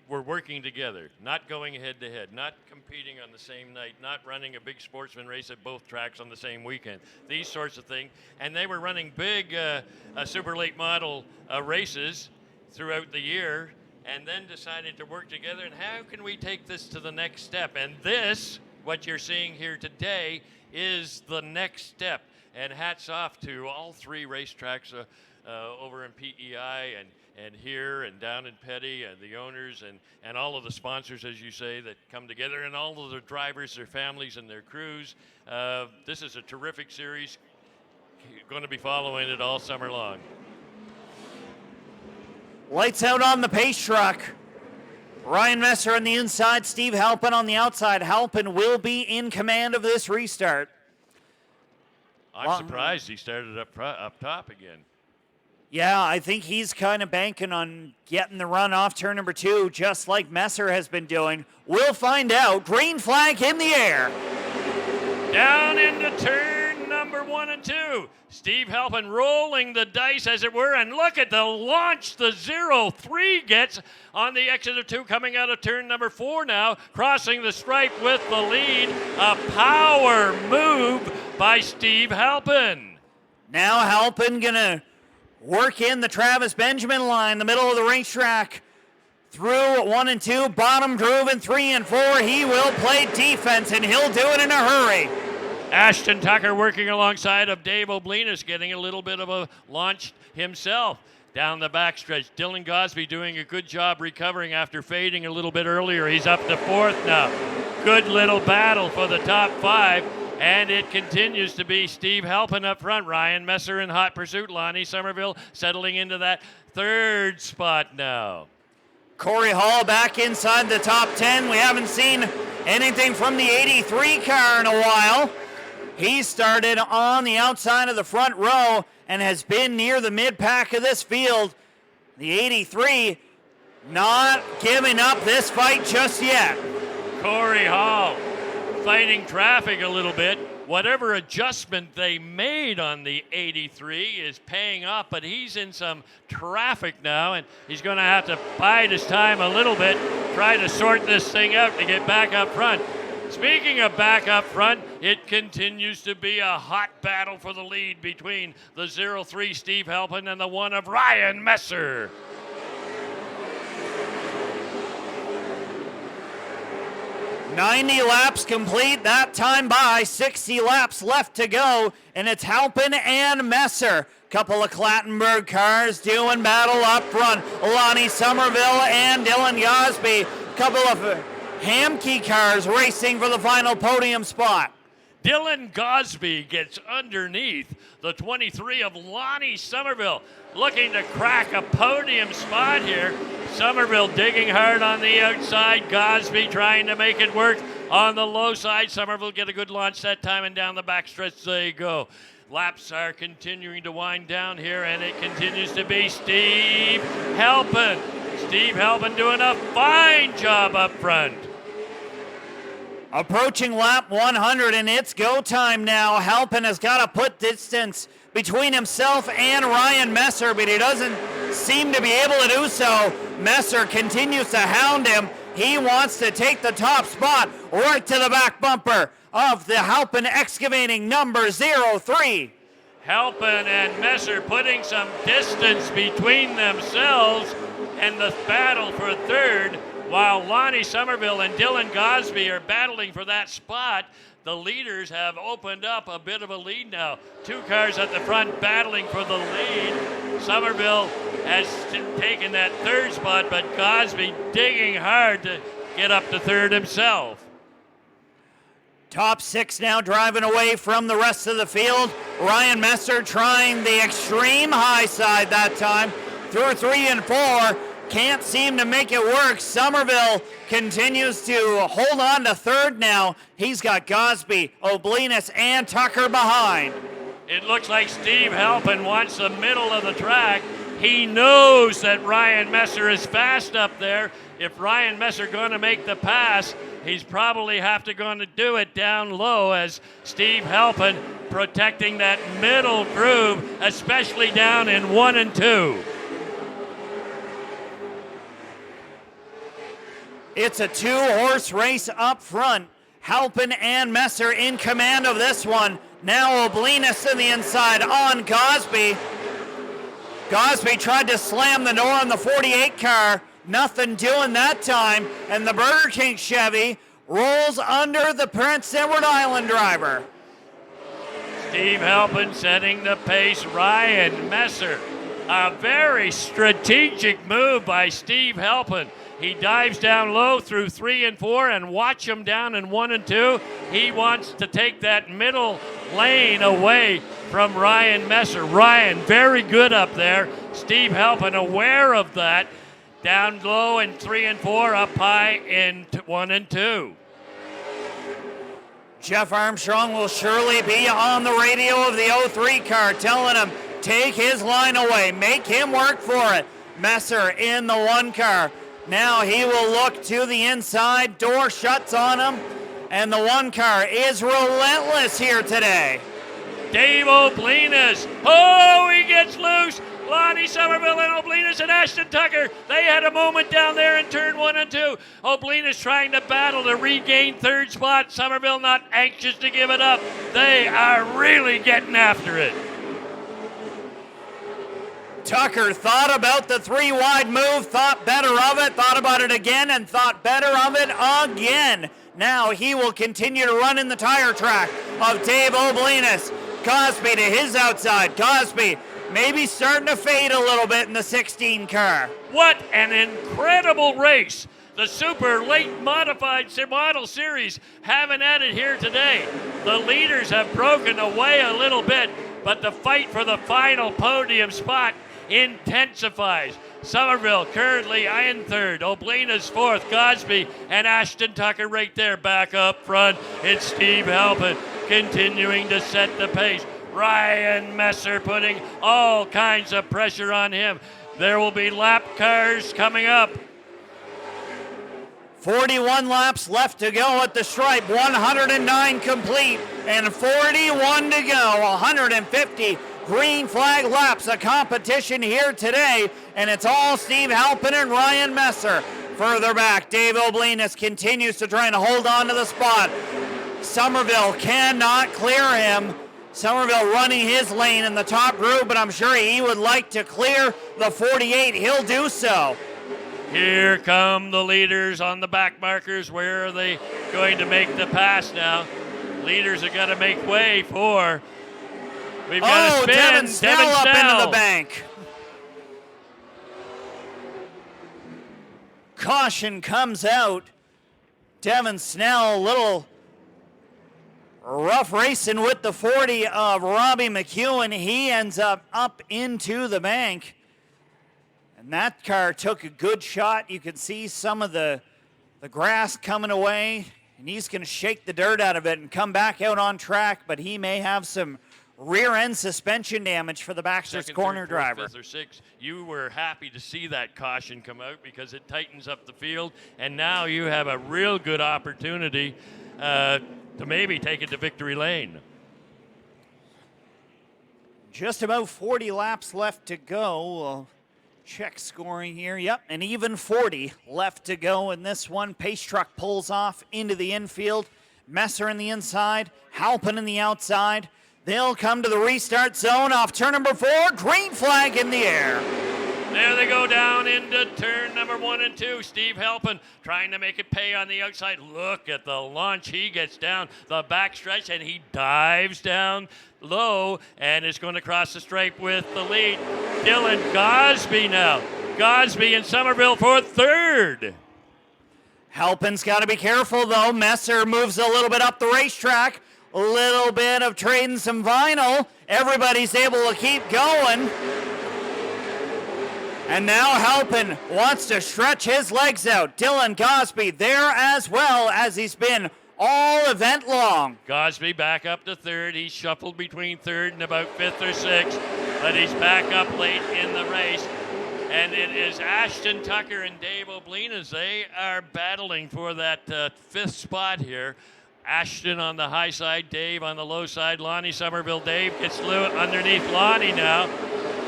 S1: were working together, not going head-to-head, not competing on the same night, not running a big sportsman race at both tracks on the same weekend, these sorts of things. And they were running big super late model races throughout the year, and then decided to work together, and how can we take this to the next step? And this, what you're seeing here today, is the next step. And hats off to all three racetracks over in PEI and here and down in Petty, and the owners and all of the sponsors, as you say, that come together, and all of the drivers, their families, and their crews. This is a terrific series. Going to be following it all summer long.
S2: Lights out on the pace truck. Ryan Messer on the inside, Steve Halpin on the outside. Halpin will be in command of this restart.
S1: I'm surprised he started up top again.
S2: Yeah, I think he's kind of banking on getting the run off turn number two, just like Messer has been doing. We'll find out. Green flag in the air.
S1: Down into turn number 1 and 2. Steve Halpin rolling the dice, as it were, and look at the launch the 0-3 gets on the exit of 2, coming out of turn number 4 now, crossing the stripe with the lead. A power move by Steve Halpin.
S2: Now Halpin gonna work in the Travis Benjamin line, the middle of the racetrack. Through 1 and 2, bottom groove in 3 and 4. He will play defense, and he'll do it in a hurry.
S1: Ashton Tucker working alongside of Dave Oblinus, getting a little bit of a launch himself down the backstretch. Dylan Cosby doing a good job recovering after fading a little bit earlier. He's up to 4th now. Good little battle for the top 5, and it continues to be Steve Halpin up front. Ryan Messer in hot pursuit. Lonnie Somerville settling into that 3rd spot now.
S2: Corey Hall back inside the top 10. We haven't seen anything from the 83 car in a while. He started on the outside of the front row and has been near the mid-pack of this field. The 83 not giving up this fight just yet.
S1: Corey Hall fighting traffic a little bit. Whatever adjustment they made on the 83 is paying off, but he's in some traffic now, and he's going to have to bide his time a little bit, try to sort this thing out to get back up front. Speaking of back up front, it continues to be a hot battle for the lead between the 0-3 Steve Halpin and the 1 of Ryan Messer.
S2: "90 laps complete, that time by 60 laps left to go, and it's Halpin and Messer. Couple of Clattenburg cars doing battle up front. Lonnie Somerville and Dylan Gosby. Couple of Hamke cars racing for the final podium spot.
S1: Dylan Gosby gets underneath the 23 of Lonnie Somerville, looking to crack a podium spot here. Somerville digging hard on the outside. Gosby trying to make it work on the low side. Somerville get a good launch that time, and down the backstretch they go. Laps are continuing to wind down here, and it continues to be Steve Halpin. Steve Halpin doing a fine job up front.
S2: Approaching lap 100, and it's go time now. Halpin has got to put distance between himself and Ryan Messer, but he doesn't seem to be able to do so. Messer continues to hound him. He wants to take the top spot right to the back bumper of the Halpin Excavating number 03.
S1: Halpin and Messer putting some distance between themselves and the battle for third, while Lonnie Somerville and Dylan Gosby are battling for that spot. The leaders have opened up a bit of a lead now. 2 cars at the front battling for the lead. Somerville has taken that third spot, but Gosby digging hard to get up to third himself.
S2: Top 6 now driving away from the rest of the field. Ryan Messer trying the extreme high side that time. Through 3 and 4. Can't seem to make it work. Somerville continues to hold on to third now. He's got Gosby, Oblinus, and Tucker behind.
S1: It looks like Steve Halpin wants the middle of the track. He knows that Ryan Messer is fast up there. If Ryan Messer going to make the pass, he's probably have to going to do it down low, as Steve Halpin protecting that middle groove, especially down in 1 and 2.
S2: It's a 2-horse race up front. Halpin and Messer in command of this one. Now Oblinus in the inside on Gosby. Gosby tried to slam the door on the 48 car. Nothing doing that time. And the Burger King Chevy rolls under the Prince Edward Island driver.
S1: Steve Halpin setting the pace. Ryan Messer. A very strategic move by Steve Halpin. He dives down low through 3 and 4, and watch him down in 1 and 2. He wants to take that middle lane away from Ryan Messer. Ryan, very good up there. Steve Halpin aware of that. Down low in 3 and 4, up high in 1 and 2.
S2: Jeff Armstrong will surely be on the radio of the 03 car, telling him, take his line away, make him work for it. Messer in the 1 car. Now he will look to the inside, door shuts on him, and the 1 car is relentless here today.
S1: Dave Oblinus, oh, he gets loose. Lonnie Somerville and Oblinus and Ashton Tucker, they had a moment down there in turn 1 and 2. Oblinus trying to battle to regain third spot. Somerville not anxious to give it up. They are really getting after it.
S2: Tucker thought about the 3-wide move, thought better of it, thought about it again, and thought better of it again. Now he will continue to run in the tire track of Dave Oblinus. Gosby to his outside. Gosby maybe starting to fade a little bit in the 16 car.
S1: What an incredible race. The Super Late Modified Model Series having at it here today. The leaders have broken away a little bit, but the fight for the final podium spot intensifies. Somerville currently in third, Oblinus fourth, Gosby and Ashton Tucker right there back up front. It's Steve Halpin continuing to set the pace. Ryan Messer putting all kinds of pressure on him. There will be lap cars coming up.
S2: 41 laps left to go at the stripe, 109 complete, and 41 to go, 150 green flag laps of competition here today, and it's all Steve Halpin and Ryan Messer. Further back, Dave Oblinus continues to try and hold on to the spot. Somerville cannot clear him. Somerville running his lane in the top group, but I'm sure he would like to clear the 48. He'll do so.
S1: Here come the leaders on the back markers. Where are they going to make the pass now? Leaders are going to make way for. We've got a spin.
S2: Devin Snell up into the bank. Caution comes out. Devin Snell, a little rough racing with the 40 of Robbie McEwen. He ends up into the bank. And that car took a good shot. You can see some of the grass coming away. And he's going to shake the dirt out of it and come back out on track. But he may have some rear end suspension damage for the Baxter's corner driver.
S1: Fifth or sixth. You were happy to see that caution come out because it tightens up the field. And now you have a real good opportunity to maybe take it to victory lane.
S2: Just about 40 laps left to go. We'll check scoring here. Yep, an even 40 left to go in this one. Pace truck pulls off into the infield. Messer in the inside, Halpin in the outside. They'll come to the restart zone off turn number 4. Green flag in the air.
S1: There they go down into turn number 1 and 2. Steve Halpin trying to make it pay on the outside. Look at the launch. He gets down the backstretch and he dives down low and is going to cross the stripe with the lead. Dylan Gosby now. Gosby in Somerville for third.
S2: Halpin's got to be careful though. Messer moves a little bit up the racetrack. A little bit of trading some vinyl. Everybody's able to keep going. And now Halpin wants to stretch his legs out. Dylan Gosby there as well as he's been all event long.
S1: Gosby back up to third. He's shuffled between third and about fifth or sixth, but he's back up late in the race. And it is Ashton Tucker and Dave Oblinus. They are battling for that fifth spot here. Ashton on the high side, Dave on the low side. Lonnie Somerville, Dave gets underneath Lonnie now.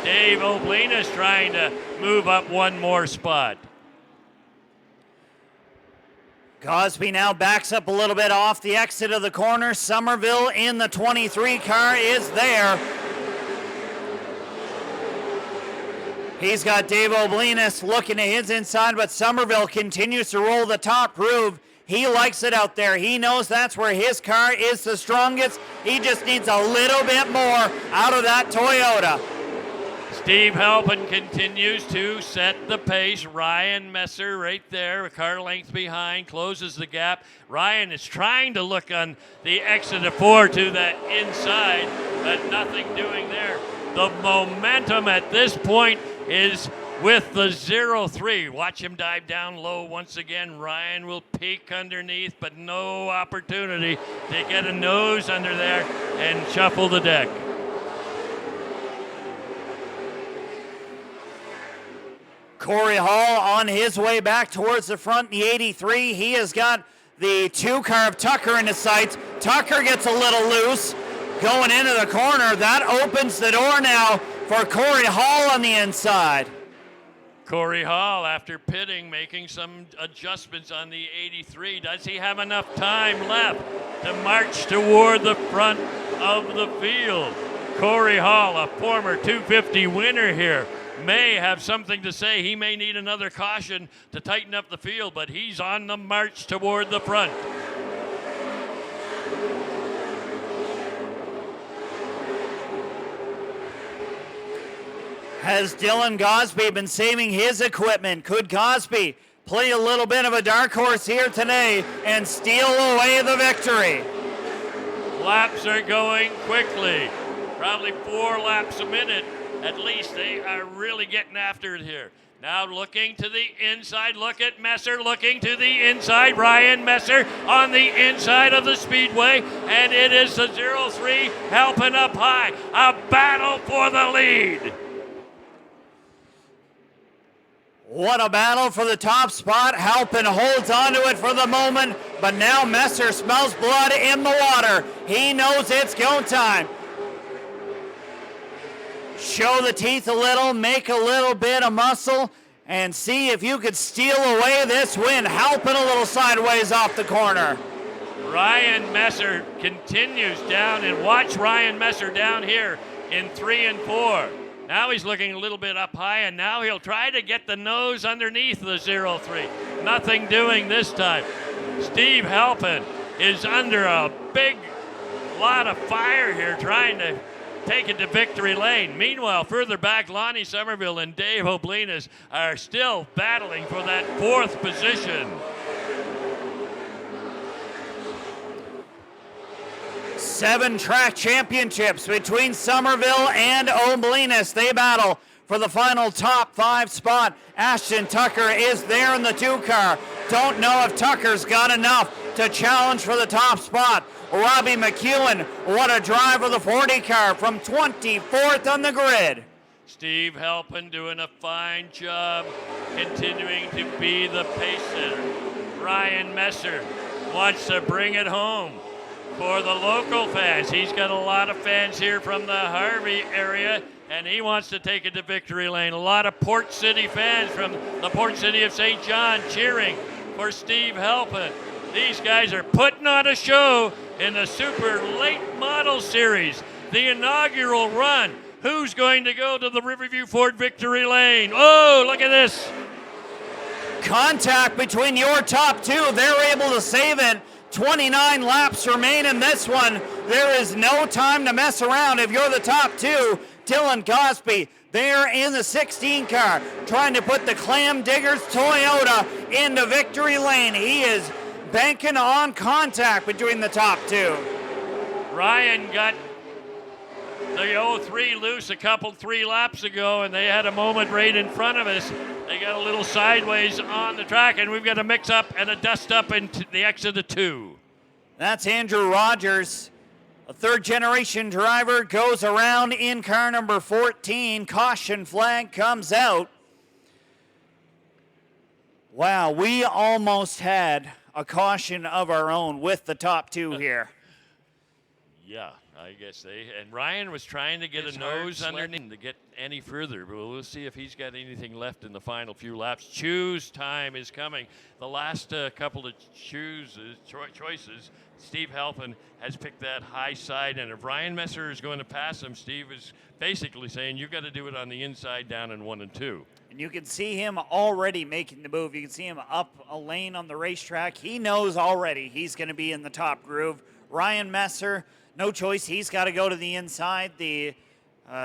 S1: Dave Oblinus trying to move up one more spot.
S2: Gosby now backs up a little bit off the exit of the corner. Somerville in the 23 car is there. He's got Dave Oblinus looking to his inside, but Somerville continues to roll the top groove. He likes it out there. He knows that's where his car is the strongest. He just needs a little bit more out of that Toyota.
S1: Steve Halpin continues to set the pace. Ryan Messer right there, a car length behind, closes the gap. Ryan is trying to look on the exit of 4 to that inside, but nothing doing there. The momentum at this point is with the 0-3. Watch him dive down low once again. Ryan will peek underneath, but no opportunity to get a nose under there and shuffle the deck.
S2: Corey Hall on his way back towards the front, the 83. He has got the 2 car of Tucker in his sights. Tucker gets a little loose going into the corner. That opens the door now for Corey Hall on the inside.
S1: Corey Hall, after pitting, making some adjustments on the 83. Does he have enough time left to march toward the front of the field? Corey Hall, a former 250 winner here, may have something to say. He may need another caution to tighten up the field, but he's on the march toward the front.
S2: Has Dylan Gosby been saving his equipment? Could Gosby play a little bit of a dark horse here today and steal away the victory?
S1: Laps are going quickly, probably 4 laps a minute. At least they are really getting after it here. Now looking to the inside. Look at Messer looking to the inside. Ryan Messer on the inside of the Speedway. And it is the 0-3 helping up high. A battle for the lead.
S2: What a battle for the top spot. Halpin holds onto it for the moment. But now Messer smells blood in the water. He knows it's go time. Show the teeth a little, make a little bit of muscle, and see if you could steal away this win. Halpin a little sideways off the corner.
S1: Ryan Messer continues down, and watch Ryan Messer down here in 3 and 4. Now he's looking a little bit up high, and now he'll try to get the nose underneath the 0-3. Nothing doing this time. Steve Halpin is under a big lot of fire here, trying to take it to victory lane. Meanwhile, further back, Lonnie Somerville and Dave Oblinas are still battling for that 4th position.
S2: 7 track championships between Somerville and Oblinas. They battle for the final top 5 spot. Ashton Tucker is there in the 2 car. Don't know if Tucker's got enough to challenge for the top spot. Robbie McEwen, what a drive of the 40 car from 24th on the grid.
S1: Steve Halpin doing a fine job, continuing to be the pace setter. Ryan Messer wants to bring it home for the local fans. He's got a lot of fans here from the Harvey area, and he wants to take it to victory lane. A lot of Port City fans from the Port City of St. John cheering for Steve Halpin. These guys are putting on a show in the Super Late Model Series, the inaugural run. Who's going to go to the Riverview Ford victory lane? Oh, look at this.
S2: Contact between your top 2. They're able to save it. 29 laps remain in this one. There is no time to mess around if you're the top 2. Dylan Cosby there in the 16 car, trying to put the Clam Diggers Toyota into victory lane. He is banking on contact between the top 2.
S1: Ryan got the 03 loose a couple 3 laps ago, and they had a moment right in front of us. They got a little sideways on the track, and we've got a mix-up and a dust-up into the exit of 2.
S2: That's Andrew Rogers. A 3rd-generation driver goes around in car number 14. Caution flag comes out. Wow, we almost had a caution of our own with the top 2 here.
S1: Yeah, I guess and Ryan was trying to get a nose underneath to get any further, but we'll see if he's got anything left in the final few laps. Choose time is coming. The last couple of choices, Steve Halpin has picked that high side, and if Ryan Messer is going to pass him, Steve is basically saying you've got to do it on the inside down in 1 and 2.
S2: And you can see him already making the move. You can see him up a lane on the racetrack. He knows already he's going to be in the top groove. Ryan Messer, no choice. He's got to go to the inside. The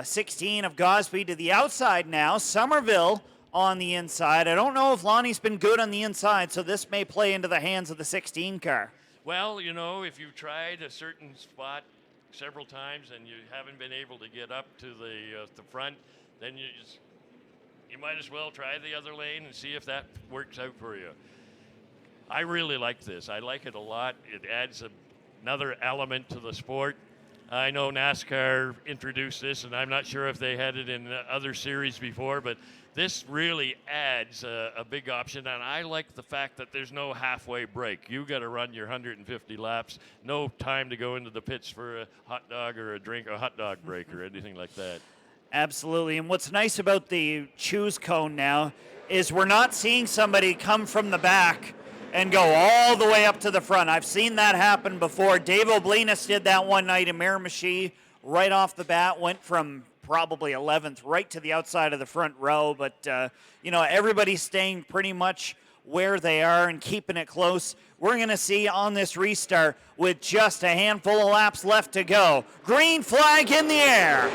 S2: 16 of Gosby to the outside now. Somerville on the inside. I don't know if Lonnie's been good on the inside, so this may play into the hands of the 16 car.
S1: Well, you know, if you've tried a certain spot several times and you haven't been able to get up to the front, then you might as well try the other lane and see if that works out for you. I really like this. I like it a lot. It adds another element to the sport. I know NASCAR introduced this, and I'm not sure if they had it in other series before, but this really adds a big option, and I like the fact that there's no halfway break. You got to run your 150 laps, no time to go into the pits for a hot dog or a drink, or a hot dog break or anything like that.
S2: Absolutely, and what's nice about the choose cone now is we're not seeing somebody come from the back and go all the way up to the front. I've seen that happen before. Dave Oblinas did that one night in Miramichi. Right off the bat, went from probably 11th right to the outside of the front row. But, everybody's staying pretty much where they are and keeping it close. We're going to see on this restart with just a handful of laps left to go. Green flag in the air.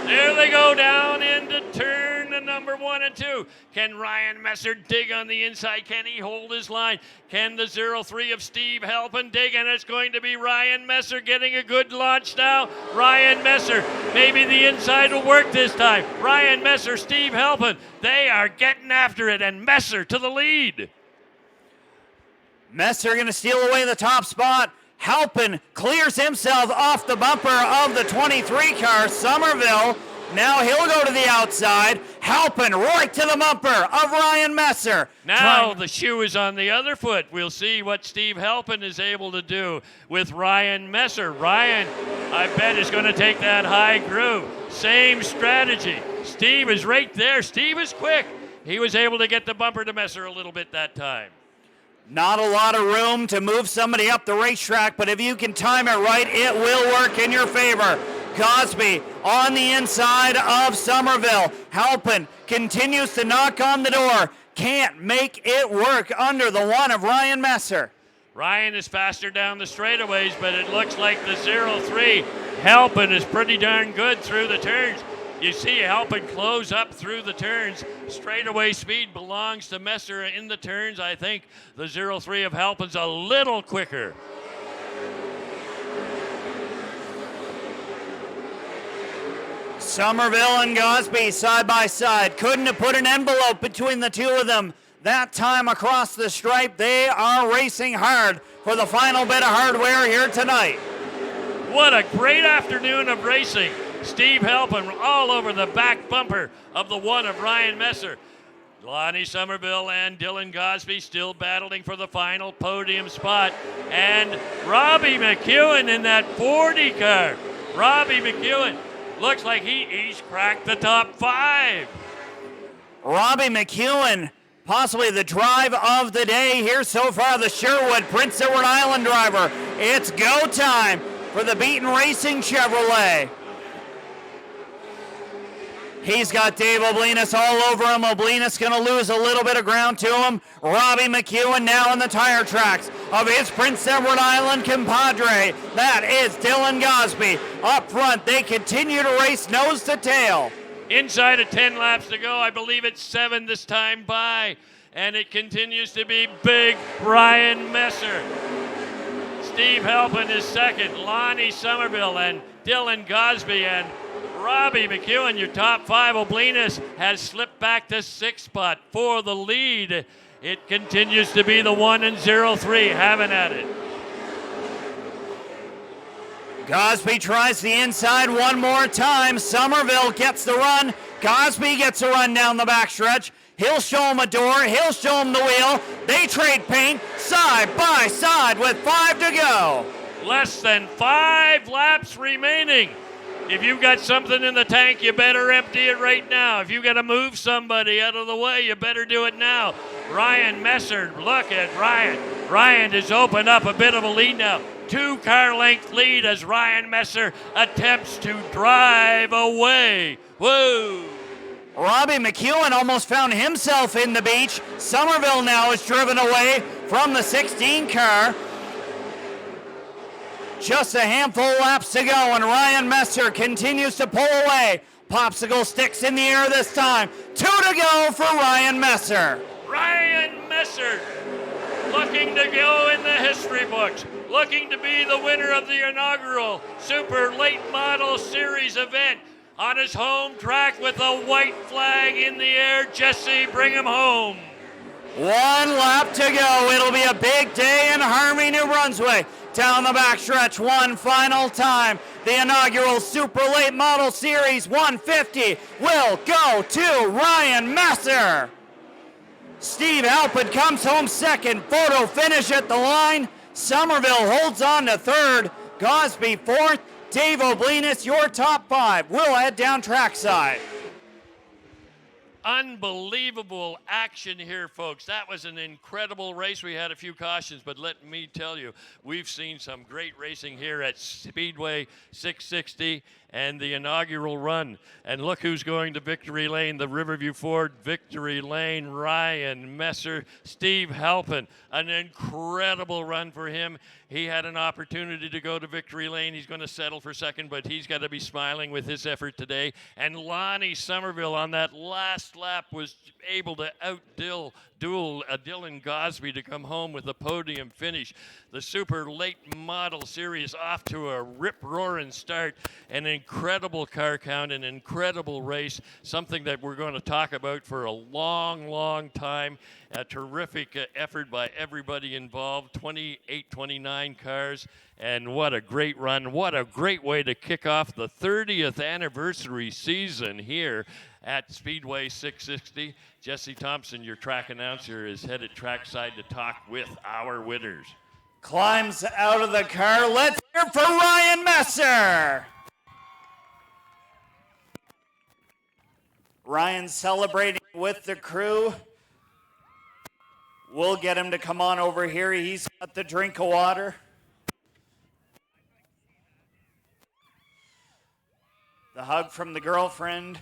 S1: There they go down into turn number 1 and 2. Can Ryan Messer dig on the inside? Can he hold his line? Can the 03 of Steve Halpin dig? And it's going to be Ryan Messer getting a good launch now. Ryan Messer, maybe the inside will work this time. Ryan Messer, Steve Halpin, they are getting after it, and Messer to the lead.
S2: Messer going to steal away the top spot. Halpin clears himself off the bumper of the 23 car. Somerville, now he'll go to the outside. Halpin right to the bumper of Ryan Messer.
S1: Now the shoe is on the other foot. We'll see what Steve Halpin is able to do with Ryan Messer. Ryan, I bet, is going to take that high groove. Same strategy. Steve is right there. Steve is quick. he was able to get the bumper to Messer a little bit that time.
S2: Not a lot of room to move somebody up the racetrack, but if you can time it right, it will work in your favor. Gosby on the inside of Somerville. Halpin continues to knock on the door. Can't make it work under the one of Ryan Messer.
S1: Ryan is faster down the straightaways, but it looks like the 0-3 Halpin is pretty darn good through the turns. You see Halpin close up through the turns. Straightaway speed belongs to Messer in the turns. I think the 0-3 of Halpin's a little quicker.
S2: Somerville and Gosby side by side. Couldn't have put an envelope between the two of them that time across the stripe. They are racing hard for the final bit of hardware here tonight.
S1: What a great afternoon of racing. Steve Halpin all over the back bumper of the one of Ryan Messer. Lonnie Somerville and Dylan Gosby still battling for the final podium spot. And Robbie McEwen in that 40 car. Robbie McEwen looks like he's cracked the top 5.
S2: Robbie McEwen, possibly the drive of the day here so far, the Sherwood Prince Edward Island driver. It's go time for the Beaton Racing Chevrolet. He's got Dave Oblinus all over him. Oblinus going to lose a little bit of ground to him. Robbie McEwen now on the tire tracks of his Prince Edward Island compadre. That is Dylan Gosby. Up front, they continue to race nose to tail.
S1: Inside of 10 laps to go. I believe it's 7 this time by. And it continues to be big Ryan Messer. Steve Halpin is second. Lonnie Somerville and Dylan Gosby and Robbie McEwen, your top 5. Oblinus has slipped back to 6th spot for the lead. It continues to be the 1 and 0-3 having at it.
S2: Gosby tries the inside one more time. Somerville gets the run. Gosby gets a run down the backstretch. He'll show him a door. He'll show him the wheel. They trade paint side by side with 5 to go.
S1: Less than 5 laps remaining. If you've got something in the tank, you better empty it right now. If you got to move somebody out of the way, you better do it now. Ryan Messer, look at Ryan. Ryan has opened up a bit of a lead now. 2-car length lead as Ryan Messer attempts to drive away. Whoa!
S2: Robbie McEwen almost found himself in the beach. Somerville now is driven away from the 16 car. Just a handful of laps to go, and Ryan Messer continues to pull away. Popsicle sticks in the air this time. 2 to go for Ryan Messer.
S1: Ryan Messer looking to go in the history books, looking to be the winner of the inaugural Super Late Model Series event on his home track with a white flag in the air. Jesse, bring him home.
S2: 1 lap to go. It'll be a big day in Harvey, New Brunswick. Down the backstretch one final time. The inaugural Super Late Model Series 150 will go to Ryan Messer. Steve Halpin comes home second. Photo finish at the line. Somerville holds on to third. Gosby fourth. Dave Oblinus, your top 5. We'll head down trackside.
S1: Unbelievable action here, folks. That was an incredible race. We had a few cautions, but let me tell you, we've seen some great racing here at Speedway 660 and the inaugural run. And look who's going to victory lane, the Riverview Ford victory lane. Ryan Messer, Steve Halpin. An incredible run for him. He had an opportunity to go to victory lane. He's going to settle for second, but he's got to be smiling with his effort today. And Lonnie Somerville on that last lap was able to outduel Dylan Gosby to come home with a podium finish. The Super Late Model Series off to a rip-roaring start. An incredible car count, an incredible race, something that we're going to talk about for a long, long time. A terrific effort by everybody involved, 28, 29 cars, and what a great run. What a great way to kick off the 30th anniversary season here at Speedway 660. Jesse Thompson, your track announcer, is headed trackside to talk with our winners.
S2: Climbs out of the car. Let's hear for Ryan Messer. Ryan celebrating with the crew. We'll get him to come on over here. He's got the drink of water. The hug from the girlfriend.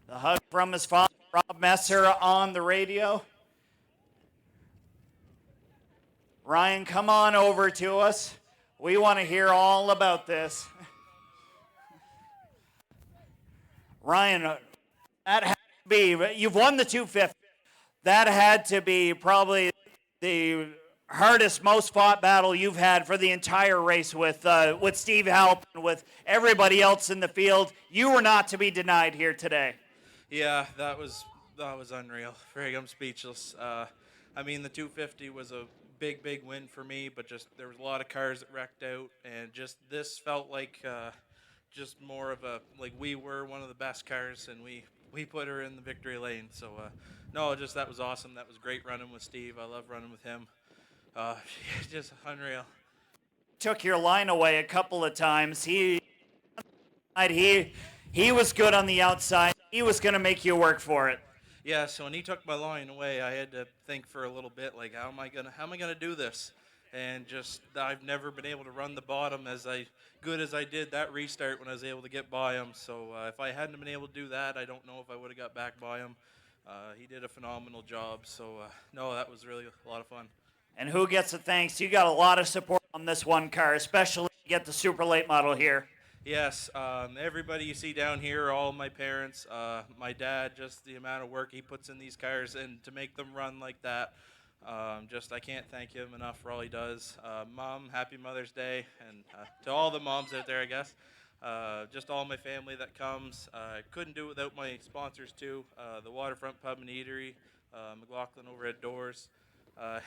S2: The hug from his father, Rob Messer, on the radio. Ryan, come on over to us. We want to hear all about this. Ryan, that had to be, you've won the 250. That had to be probably the hardest, most fought battle you've had for the entire race with Steve Halpin, with everybody else in the field. You were not to be denied here today.
S3: Yeah, that was unreal. I'm speechless. I mean, the 250 was a big win for me, but just there was a lot of cars that wrecked out, and just this felt like just more of a, like, we were one of the best cars, and we put her in the victory lane. So no, just that was awesome. That was great running with Steve. I love running with him. Just unreal.
S2: Took your line away a couple of times. He was good on the outside. He was going to make you work for it.
S3: Yeah, so when he took my line away, I had to think for a little bit, like, how am I gonna do this? And just, I've never been able to run the bottom good as I did that restart when I was able to get by him. So if I hadn't been able to do that, I don't know if I would have got back by him. He did a phenomenal job. So no, that was really a lot of fun.
S2: And who gets the thanks? You got a lot of support on this one car, especially to get the super late model here.
S3: Yes, everybody you see down here, all my parents, my dad, just the amount of work he puts in these cars and to make them run like that. I can't thank him enough for all he does. Mom, happy Mother's Day, and to all the moms out there, I guess. Just all my family that comes. I couldn't do it without my sponsors too. The Waterfront Pub and Eatery, McLaughlin over at Doors. I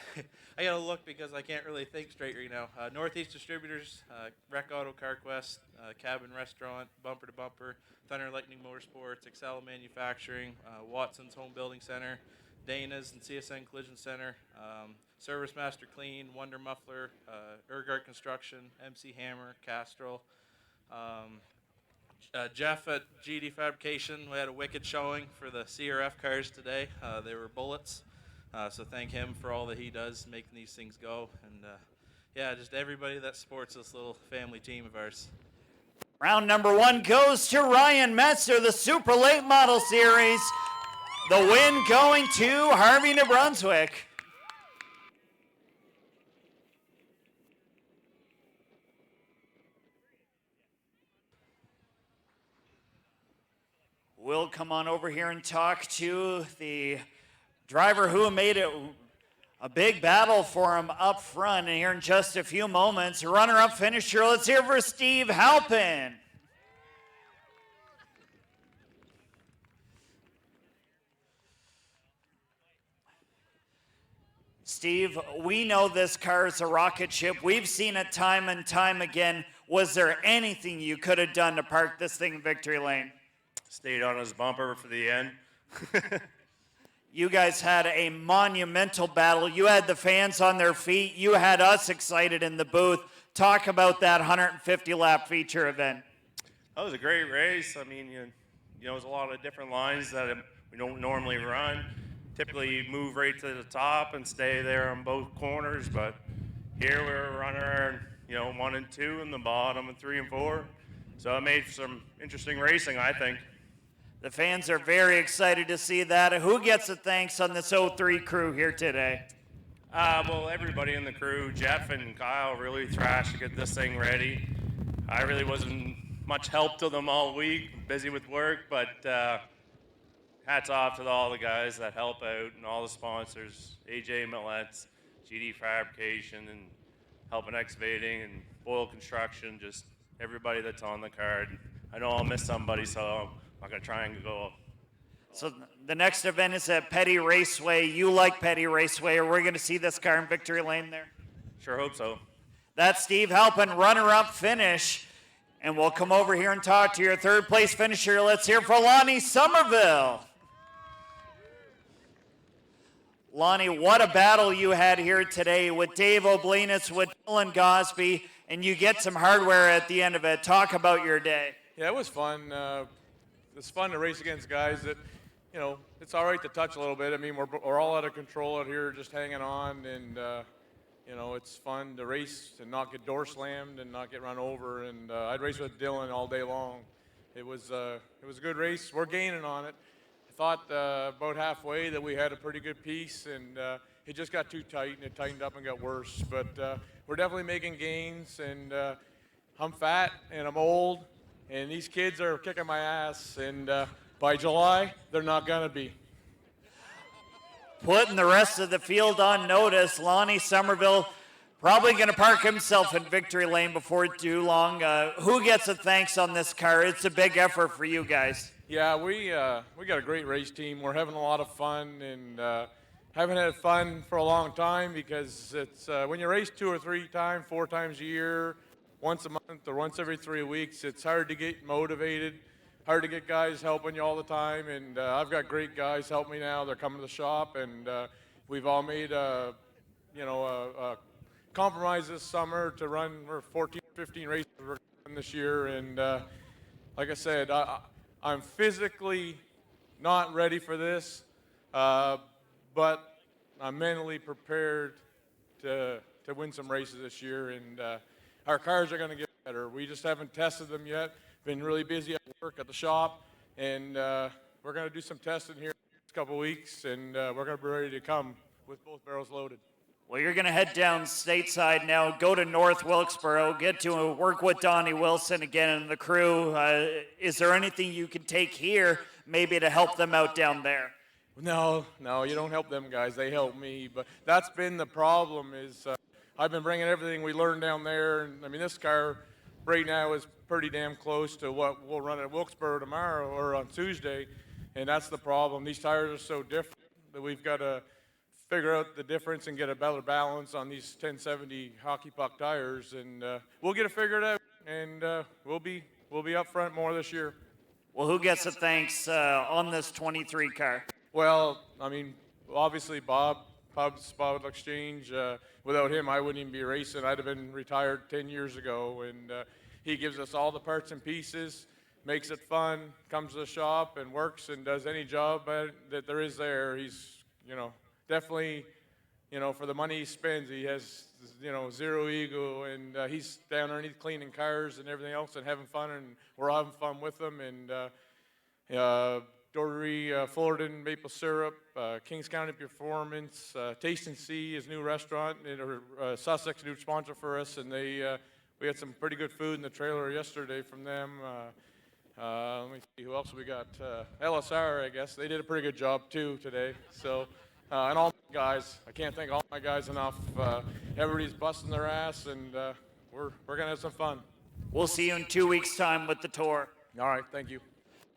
S3: gotta look because I can't really think straight right now. Northeast Distributors, Rec Auto CarQuest, Cabin Restaurant, Bumper to Bumper, Thunder Lightning Motorsports, Excel Manufacturing, Watson's Home Building Center, Dana's and CSN Collision Center, Service Master Clean, Wonder Muffler, Ergard Construction, MC Hammer, Castrol, Jeff at GD Fabrication. We had a wicked showing for the CRF cars today. They were bullets. So thank him for all that he does making these things go. And yeah, just everybody that supports this little family team of ours.
S2: Round number one goes to Ryan Metzer, the Super Late Model Series. The win going to Harvey, New Brunswick. We'll come on over here and talk to the driver who made it a big battle for him up front. And here in just a few moments, runner-up finisher, let's hear for Steve Halpin. Steve, we know this car is a rocket ship. We've seen it time and time again. Was there anything you could have done to park this thing in victory lane?
S4: Stayed on his bumper for the end.
S2: You guys had a monumental battle. You had the fans on their feet. You had us excited in the booth. Talk about that 150-lap feature event.
S4: That was a great race. I mean, you know, there's a lot of different lines that we don't normally run. Typically, you move right to the top and stay there on both corners, but here we were running, 1 and 2 in the bottom and 3 and 4. So it made for some interesting racing, I think.
S2: The fans are very excited to see that. Who gets the thanks on this 03 crew here today?
S4: Well, everybody in the crew, Jeff and Kyle really thrashed to get this thing ready. I really wasn't much help to them all week, busy with work, but hats off to all the guys that help out and all the sponsors, AJ Millett's, GD Fabrication, and Helping Excavating, and Boyle Construction, just everybody that's on the card. I know I'll miss somebody, so I'm going to try and go.
S2: So the next event is at Petty Raceway. You like Petty Raceway, or we're going to see this car in victory lane there?
S4: Sure hope so.
S2: That's Steve Halpin, runner-up finish. And we'll come over here and talk to your third place finisher. Let's hear for Lonnie Somerville. Lonnie, what a battle you had here today with Dave Oblinitz, with Dylan Gosby, and you get some hardware at the end of it. Talk about your day.
S5: Yeah, it was fun. it's fun to race against guys that, you know, it's all right to touch a little bit. I mean, we're all out of control out here, just hanging on, and you know, it's fun to race and not get door slammed and not get run over. And I'd race with Dylan all day long. It was a good race. We're gaining on it. I thought about halfway that we had a pretty good piece, and it just got too tight, and it tightened up and got worse. But we're definitely making gains, and I'm fat and I'm old, and these kids are kicking my ass, and by July, they're not gonna be.
S2: Putting the rest of the field on notice, Lonnie Somerville probably going to park himself in victory lane before too long. Who gets a thanks on this car? It's a big effort for you guys.
S5: Yeah, we got a great race team. We're having a lot of fun, and haven't had fun for a long time because it's when you race 2 or 3 times, 4 times a year, once a month or once every 3 weeks, it's hard to get motivated, hard to get guys helping you all the time. And I've got great guys help me now. They're coming to the shop, and we've all made a compromise this summer to run. We're 14, 15 races we're running this year, and like I said, I'm physically not ready for this, but I'm mentally prepared to win some races this year, and our cars are going to get better. We just haven't tested them yet. Been really busy at work at the shop, and we're going to do some testing here in the next couple weeks, and we're going to be ready to come with both barrels loaded.
S2: Well, you're going to head down stateside now, go to North Wilkesboro, get to work with Donnie Wilson again and the crew. Is there anything you can take here maybe to help them out down there?
S5: No, you don't help them guys. They help me. But that's been the problem is I've been bringing everything we learned down there. And I mean, this car right now is pretty damn close to what we'll run at Wilkesboro tomorrow or on Tuesday. And that's the problem. These tires are so different that we've got to figure out the difference and get a better balance on these 1070 hockey puck tires. And we'll get it figured out, and we'll be up front more this year.
S2: Well, who gets a thanks on this 23 car?
S5: Well, I mean, obviously Bob's Bob Exchange. Without him, I wouldn't even be racing. I'd have been retired 10 years ago. And he gives us all the parts and pieces, makes it fun, comes to the shop and works and does any job that there is there. He's, you know, definitely, you know, for the money he spends, he has, you know, zero ego, and he's down underneath cleaning cars and everything else and having fun, and we're having fun with him. And Dory Fullerton Maple Syrup, Kings County Performance, Taste and See, his new restaurant, and Sussex, new sponsor for us, and we had some pretty good food in the trailer yesterday from them. Let me see who else we got. LSR, I guess they did a pretty good job too today. So. And all my guys, I can't thank all my guys enough. Everybody's busting their ass, and we're going to have some fun.
S2: We'll see you in 2 weeks' time with the tour.
S5: All right, thank you.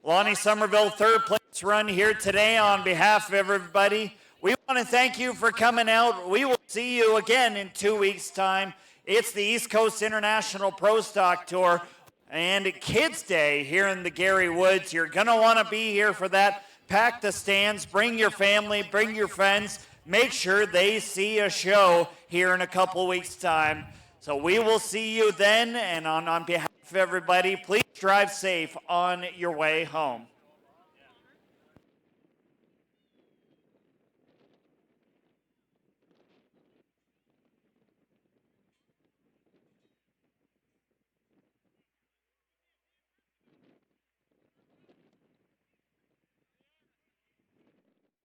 S2: Lonnie Somerville, third place run here today on behalf of everybody. We want to thank you for coming out. We will see you again in 2 weeks' time. It's the East Coast International Pro Stock Tour and Kids Day here in the Geary Woods. You're going to want to be here for that. Pack the stands, bring your family, bring your friends. Make sure they see a show here in a couple weeks' time. So we will see you then, and on behalf of everybody, please drive safe on your way home.